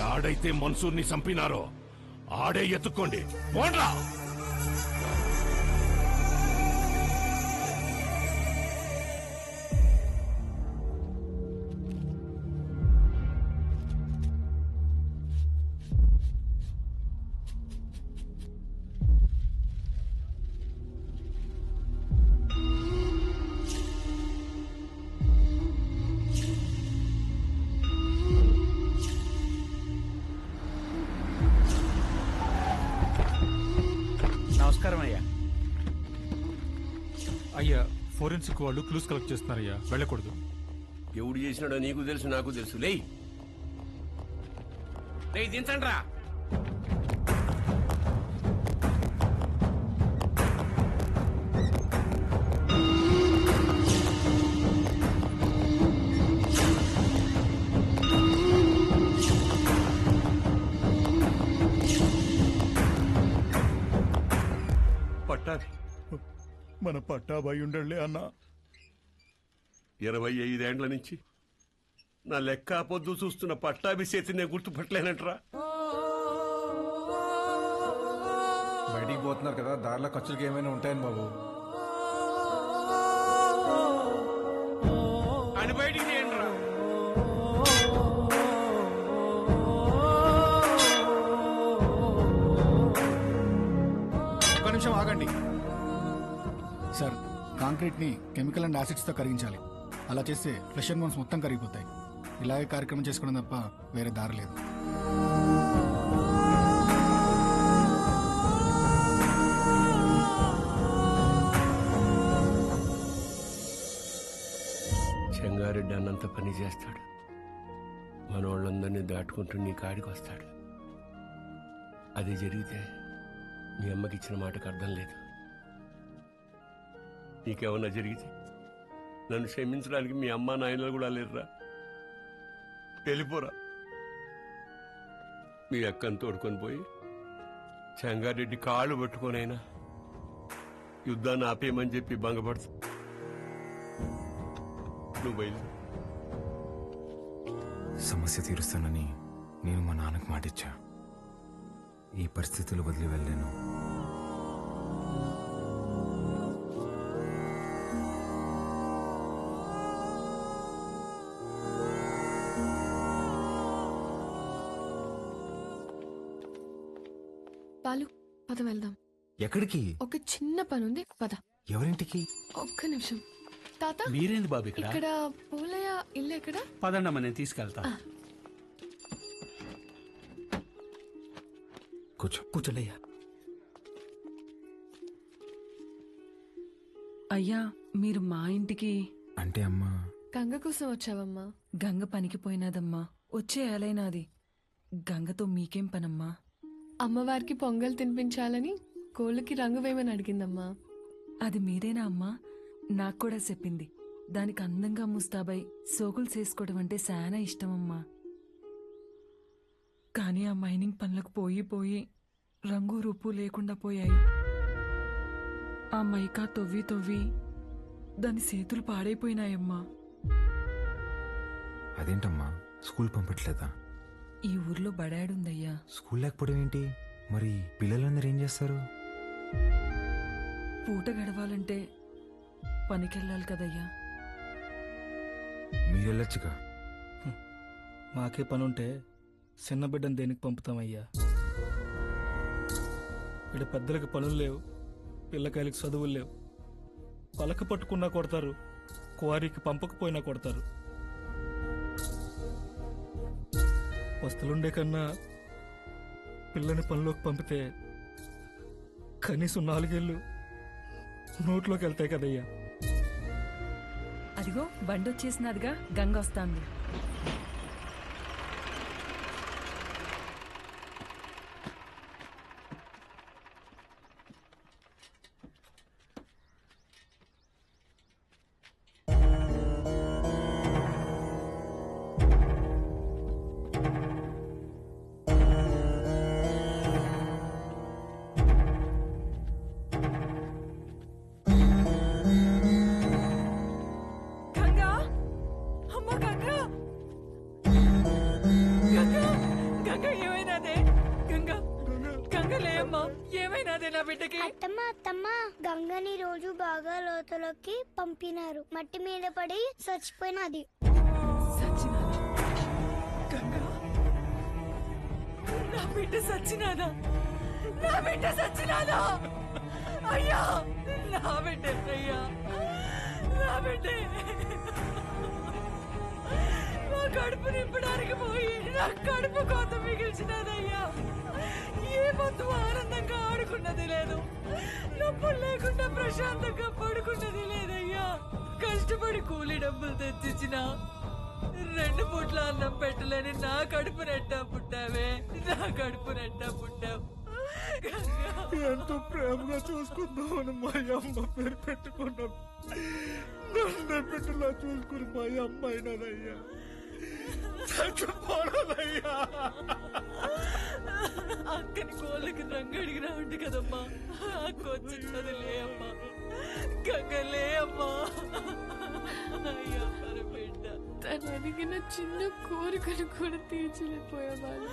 యాడైతే మన్సూర్ని చంపినారో ఆడే ఎత్తుకోండి, పోండ్రా. నమస్కారం అయ్యా. అయ్యా ఫోరెన్సిక్ వాళ్ళు క్లూస్ కలెక్ట్ చేస్తున్నారయ్యా, వెళ్ళకూడదు. ఎవడు చేసినాడో నీకు తెలుసు, నాకు తెలుసు. లే దించండి రా. మన పట్టాబాయి ఉండలే అన్నా. 25 ఏండ్ల నుంచి నా లెక్క పొద్దు చూస్తున్న పట్టాభి చేతి నేను గుర్తుపట్టలేనంటరా. బయటికి పోతున్నారు కదా, దారిలో ఖర్చులకి ఏమైనా ఉంటాయని బాబు. అని బయటికి తీయండిరా. ఒక్క నిమిషం ఆగండి సార్. కాంక్రీట్ ని కెమికల్ అండ్ యాసిడ్స్ తో కరిగించాలి. అలా చేస్తే ఫ్లెష్ అండ్ బోన్స్ మొత్తం కరిగిపోతాయి. ఇలాగే కార్యక్రమం చేసుకోవడం తప్ప వేరే దారి లేదు. చెంగారెడ్డి అన్నంత పని చేస్తాడు, మన వాళ్ళందరినీ దాటుకుంటూ నీ కాడికి వస్తాడు. అది జరిగితే మీ అమ్మకి ఇచ్చిన మాటకు అర్థం లేదు. నీకేమన్నా జరిగితే నన్ను క్షమించడానికి మీ అమ్మ నాయనలు కూడా లేరురా. వెళ్ళిపోరా. మీ అక్కను తోడుకొని పోయి చెంగారెడ్డి కాళ్ళు పట్టుకొనైనా యుద్ధాన్ని ఆపేయమని చెప్పి భంగపడుతు. నువ్వు బయలు. సమస్య తీరుస్తానని నేను మా నాన్నకు మాటిచ్చా. ఈ పరిస్థితులు వదిలి వెళ్ళాను. పాలు పద వెళ్దాం. ఎక్కడికి? ఒక చిన్న పని ఉంది, పద. ఎవరింటికి? ఒక్క నిమిషం. తాత మీరేంది బాబు ఇక్కడ పూలయ్య ఇల్లు ఎక్కడ? పదండమ్మా, నేను తీసుకెళ్తా. కూర్చోలేయ్యా. అయ్యా మీరు మా ఇంటికి అంటే అమ్మా గంగ కోసం వచ్చావమ్మా? గంగ పనికి పోయినాదమ్మా, వచ్చే ఏలైనాది. గంగతో మీకేం పనమ్మా? అమ్మవారికి పొంగల్ తినిపించాలని కోళ్ళకి రంగు వేయమని అడిగిందమ్మా. అది మీరేనా అమ్మా? నాకు కూడా చెప్పింది. దానికి అందంగా ముస్తాబై సోకులు చేసుకోవడం అంటే చాలా ఇష్టమమ్మా. కానీ ఆ మైనింగ్ పనులకు పోయి పోయి రంగు రూపు లేకుండా పోయాయి. ఆ మైకా తొవ్వి తొవ్వి దాని చేతులు పాడైపోయినాయమ్మా. అదేంటమ్మా, స్కూల్ పంపట్లేదా? ఈ ఊర్లో బడాడుందయ్యా. స్కూల్ లేకపోవడం ఏంటి? మరి పిల్లలందరూ ఏం చేస్తారు? పూట గడవాలంటే పనికెళ్ళాలి కదయ్యా. మీరెళ్ళొచ్చుగా. మాకే పనుంటే చిన్న బిడ్డను దేనికి పంపుతామయ్యా? ఇక్కడ పెద్దలకు పనులు లేవు, పిల్లకాయలకు చదువులు లేవు. పలక పట్టుకున్నా కొడతారు, క్వారీకి పంపకపోయినా కొడతారు. వస్తులుండే కన్నా పిల్లని పనిలోకి పంపితే కనీసం 4 ఏళ్ళు నోట్లోకి వెళ్తాయి కదయ్యా. అదిగో బండొచ్చేసినదిగా, గంగ వస్తాంది. అత్తమ్మ గంగని రోజు బాగా లోతులోకి పంపినారు. మట్టి మీద పడి చచ్చిపోయినది. నా బిడ్డ సచ్చినాదా? నా బిడ్డ సచ్చినాదా? అయ్యా, నా బిడ్డ అయ్యా, నా బిడ్డ నా కడుపు నింపడానికి పోయి నా కడుపు కోత మిగిల్చినదయ్యా. ఏ పొద్దు ఆనందంగా ఆడుకున్నది లేదు, నొప్పులు లేకుండా ప్రశాంతంగా పడుకున్నది లేదయ్యా. కష్టపడి కూలి డబ్బులు తెచ్చిచ్చిన 2 పూట్ల అన్నం పెట్టలేని నా కడుపు నెట్టా పుట్టావే, నా కడుపు నెట్టా పుట్టావు. ఎంతో ప్రేమగా చూసుకుందామని మా అమ్మ పేరు పెట్టుకున్నాం. నన్ను బిడ్డలా చూసుకుని మా అమ్మ అయినదయ్యా. చచ్చిపోనదయ్యా. అక్కని కోళ్ళకి రంగు అడిగినా ఉంటే కదమ్మా, అక్కొచ్చినది లే అమ్మా, గంగలే అమ్మా. అయ్యా బిడ్డ తను అడిగిన చిన్న కోరికను కూడా తీర్చలేకపోయేవాళ్ళు.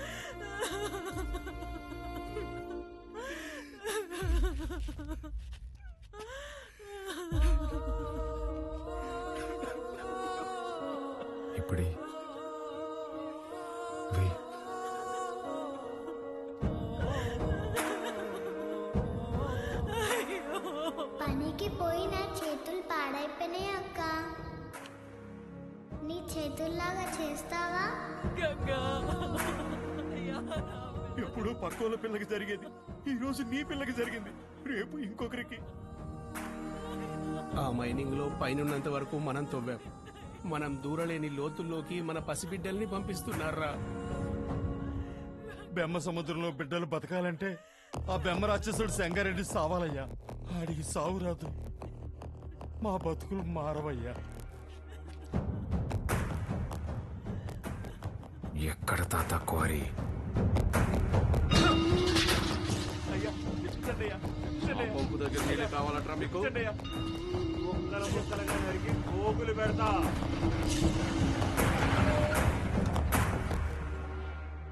ఇప్పుడే పనికి పోయి నా చేతులు పాడైపోయినాయి అక్క. నీ చేతుల్లాగా చేస్తావా? ఎప్పుడు పక్కోళ్ళ పిల్లకి జరిగేది ఈ రోజు నీ పిల్లకి జరిగింది, రేపు ఇంకొకరికి. ఆ మైనింగ్ లో పైనున్నంత వరకు మనం తవ్వాం. మనం దూరలేని లోతుల్లోకి మన పసిబిడ్డల్ని పంపిస్తున్నారా? బెమ్మ సముద్రంలో బిడ్డలు బతకాలంటే ఆ బెమ్మ రాక్షసుడు సంగారెడ్డి సావాలయ్యా. ఆడికి సావు రాదు, మా బతుకులు మారవయ్యా. ఎక్కడ తాత క్వారీ? కావాలంటారా మీకు?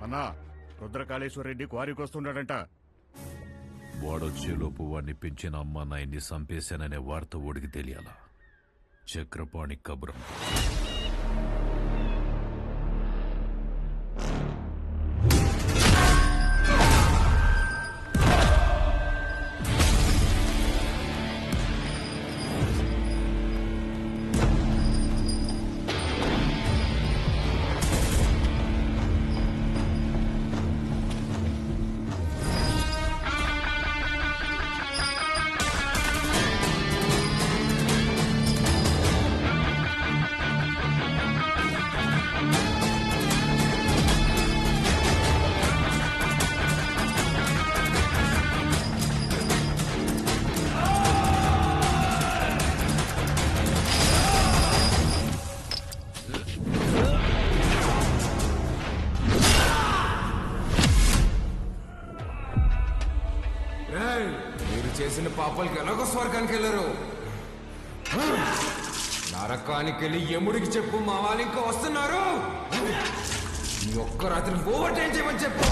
అన్నా, రుద్రకాళేశ్వర రెడ్డి క్వారీకి వస్తున్నాడంట. వాడొచ్చేలోపు వాడిని పెంచిన అమ్మ నాయన్ని చంపేశాననే వార్త ఓడికి తెలియాలా? చక్రపాణి కబురం. మీరు చేసిన పాపాలకి ఎలాగో స్వర్గానికి వెళ్ళరు. నరకానికి వెళ్ళి యముడికి చెప్పు, మా వాళ్ళు ఇంకా వస్తున్నారు. ఈ ఒక్క రాత్రి ఓవర్ టైం చేయమని చెప్పు.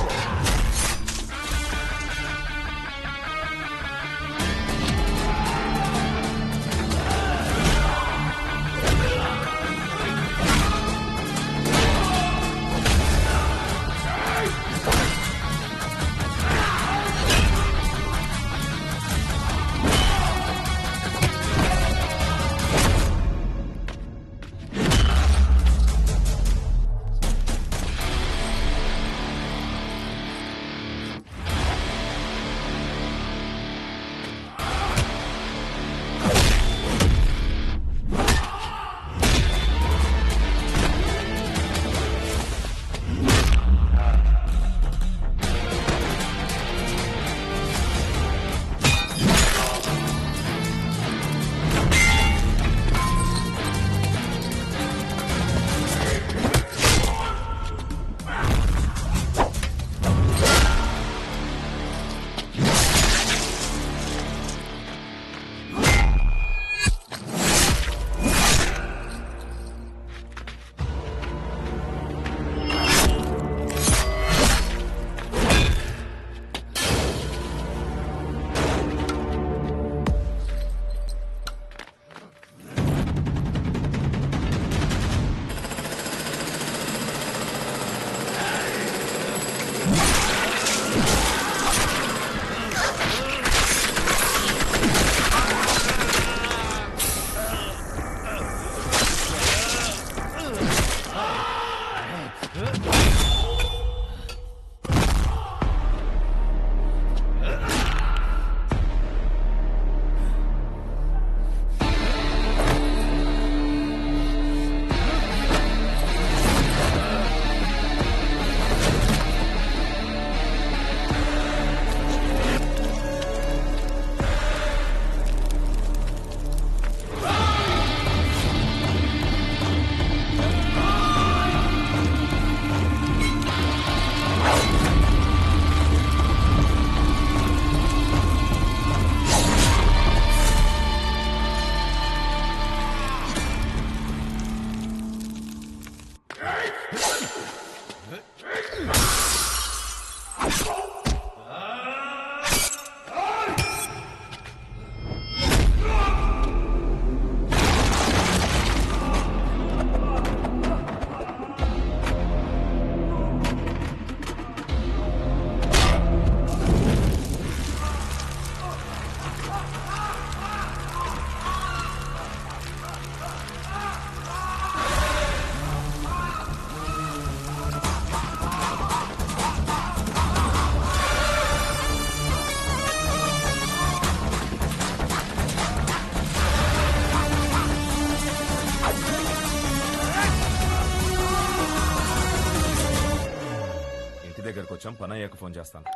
దగ్గరకు వచ్చాం, పని అయ్యాక ఫోన్ చేస్తాను.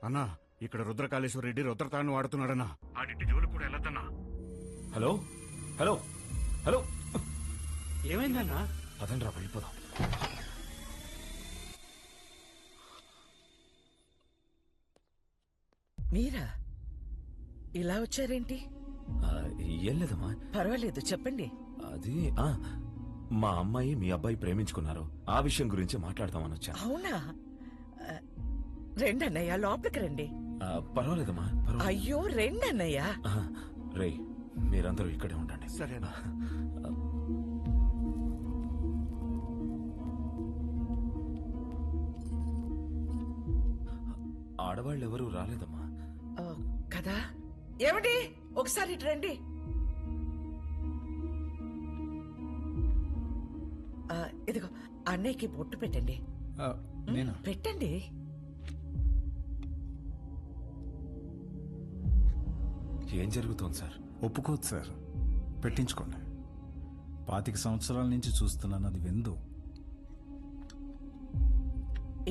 అన్నా, ఇక్కడ రుద్రకాళేశ్వర రెడ్డి రుద్రతాన్ని వాడుతున్నాడన్నా. ఆడింటి జోలు కూడా వెళ్ళొద్దన్నా. హలో హలో హలో, ఏమైందన్నా? అదండ్రా వెళ్ళిపోదాం. మీరా ఇలా వచ్చారేంటి? ఏం లేదమ్మా. పర్వాలేదు, చెప్పండి. అది మా అమ్మాయి మీ అబ్బాయి ప్రేమించుకున్నారు. ఆ విషయం గురించి మాట్లాడదామని వచ్చాను. అవునా? రెండన్నయ్య, లోపలికి రండి. పర్వాలేదమ్మా. అయ్యో, రెండన్నయ్య. రే, మీరందరూ ఇక్కడే ఉండండి. సరేనా? ఆడవాళ్ళు ఎవరూ రాలేదమ్మా. కదా? ఏమండి, ఒకసారి ఇటు రండి. ఇదిగో అన్నయ్యకి బొట్టు పెట్టండి. పెట్టండి. ఏం జరుగుతోంది సార్? ఒప్పుకోదు సార్. పెట్టించుకోండి. 25 సంవత్సరాల నుంచి చూస్తున్నాను, అది విందు.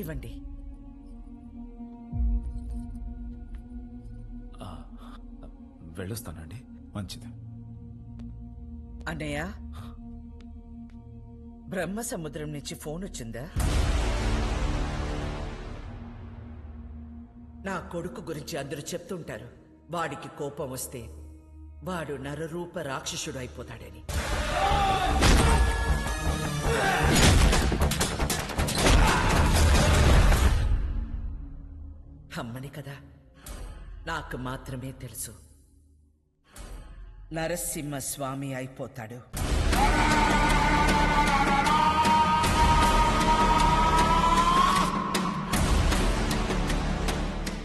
ఇవ్వండి. వెళ్ళొస్తానండి. మంచిది. అన్నయ్య, బ్రహ్మ సముద్రం నుంచి ఫోన్ వచ్చిందా? నా కొడుకు గురించి అందరూ చెప్తుంటారు, వాడికి కోపం వస్తే వాడు నరరూప రాక్షసుడు అయిపోతాడని. అమ్మని కదా, నాకు మాత్రమే తెలుసు, నరసింహ స్వామి అయిపోతాడు.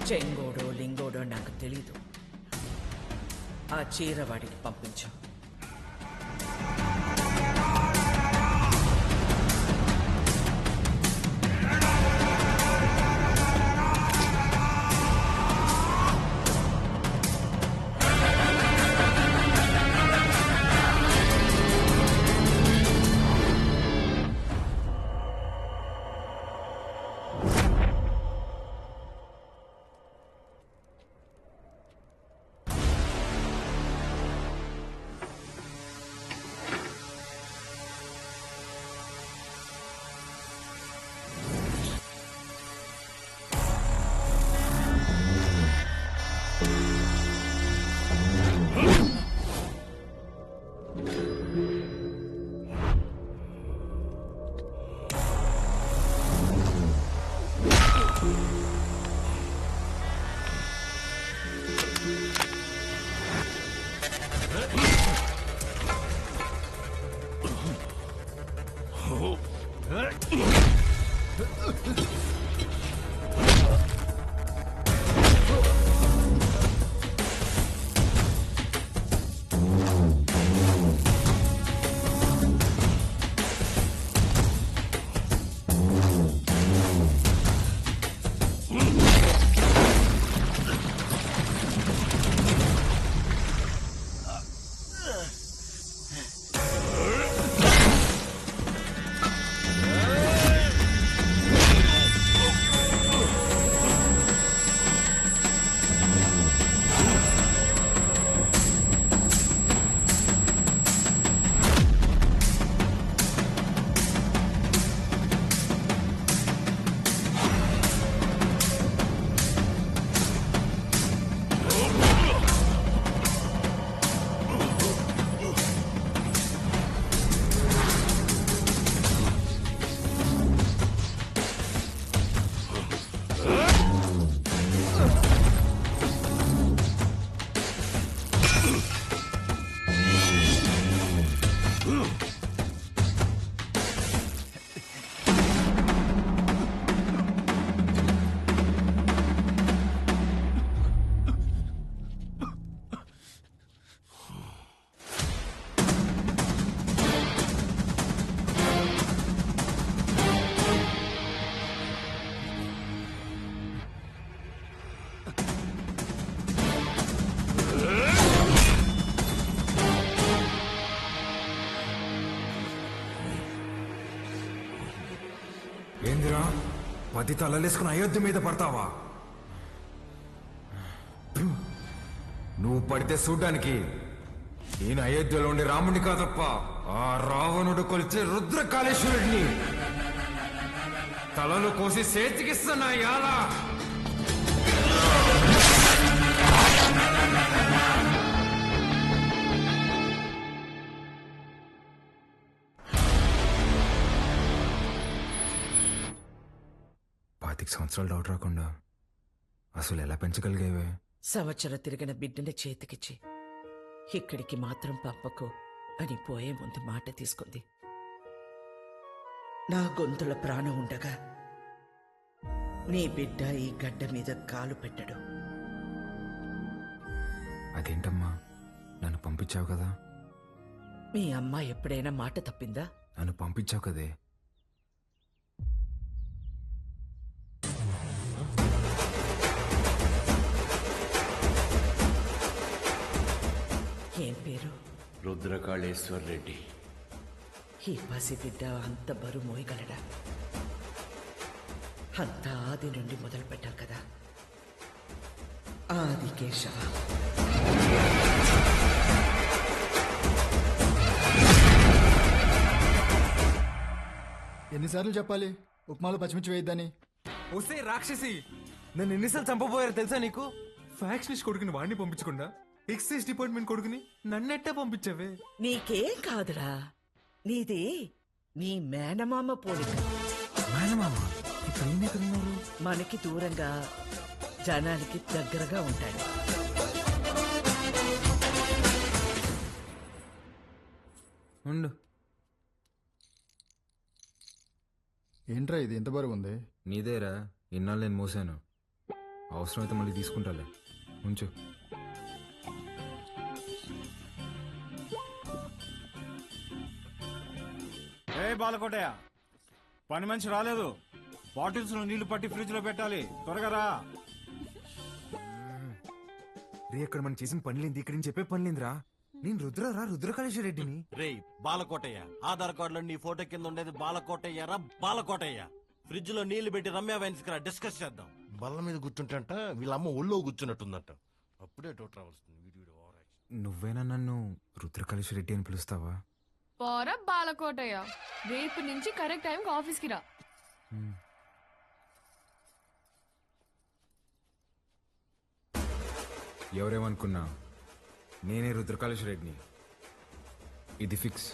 చెంగోడో లింగోడో నాకు తెలీదు. ఆ చీర వాడికి పంపించు. ఏందిరా 10 తలలేసుకుని అయోధ్య మీద పడతావా? నువ్వు పడితే చూడ్డానికి ఈయన అయోధ్యలో ఉండే రాముడిని కాదప్ప, ఆ రావణుడు కొలిచే రుద్రకాళేశ్వరుడిని. తలలు కోసి చేతికిస్తున్నా యాలా. 5 సంవత్సరాలు డౌట్ రాకుండా అసలు ఎలా పెంచగలిగేవే? సంవత్సరం తిరిగిన బిడ్డని చేతికిచ్చి ఇక్కడికి మాత్రం పంపకు అని పోయే ముందు మాట తీసుకుంది. నా గొంతుల ప్రాణం ఉండగా నీ బిడ్డ ఈ గడ్డ మీద కాలు పెట్టడు. అదేంటమ్మా, నన్ను పంపించావు కదా? మీ అమ్మ ఎప్పుడైనా మాట తప్పిందా? నన్ను పంపించావు కదే. ఏం పేరు? రుద్రకాళేశ్వర్ రెడ్డి. ఈ పసిబిడ్డ అంత బరువు మోయగలడా? అంతా ఆది నుండి మొదలు పెట్టాం కదా. ఆది కేశవ. ఎన్నిసార్లు చెప్పాలి ఉప్మాలో పచ్చిమిర్చి వేయద్దని? వస్తే రాక్షసి, నన్ను ఎన్నిసార్లు చంపబోయారు తెలుసా నీకు? ఫ్యాక్షన్ కొడుకుని వాడిని పంపించకుండా ఎక్సైజ్ డిపార్ట్మెంట్ కొడుకుని నన్నెట్టా పంపించావే? నీకేం కాదురా, నీది నీ మేనమామ పోలిక. మేనమామ ఇప్పుడు ఈయన ఎక్కడున్నారు? మనకి దూరంగా జనానికి దగ్గరగా ఉంటాడు. ఉండు. ఏంట్రా ఇది ఎంత బరువు ఉంది? నీదేరా, ఇన్నాళ్ళు నేను మోసాను. అవసరమైతే మళ్ళీ తీసుకుంటాలే, ఉంచు. ఏ బాలకోటయ్య, పని మనిషి రాలేదు. బాటిల్స్ లో నీళ్లు పట్టి ఫ్రిడ్జ్ లో పెట్టాలి, త్వరగా రా. రే, అక్కడ మనం చేసిన పనిలేంది, ఇక్కడ నేను చెప్పే పనిలేందిరా. నేను రుద్రకాళేశ్వర రెడ్డిని. రే బాలకోటయ్య, ఆధార్ కార్డులో నీ ఫోటో కింద ఉండేది బాలకోటయ్య రా. బాలకోటయ్య, ఫ్రిడ్జ్ లో నీళ్లు పెట్టి రమ్య వైన్స్ కి డిస్కస్ చేద్దాం. బల్ల మీద కూర్చుంటంట వీళ్ళమ్మ ఒళ్ళో కూర్చున్నట్టుందంట. అప్పుడే డౌట్ రావాల్సింది. నువ్వేనా నన్ను రుద్రకాళేశ్వర రెడ్డి అని పిలుస్తావా? పోరా బాలకోటయ్య, రేపు నుంచి కరెక్ట్ టైంకి ఆఫీస్కి రా. ఎవరేమనుకున్నా నేనే రుద్రకాళేశ్వర రెడ్డిని. ఇది ఫిక్స్.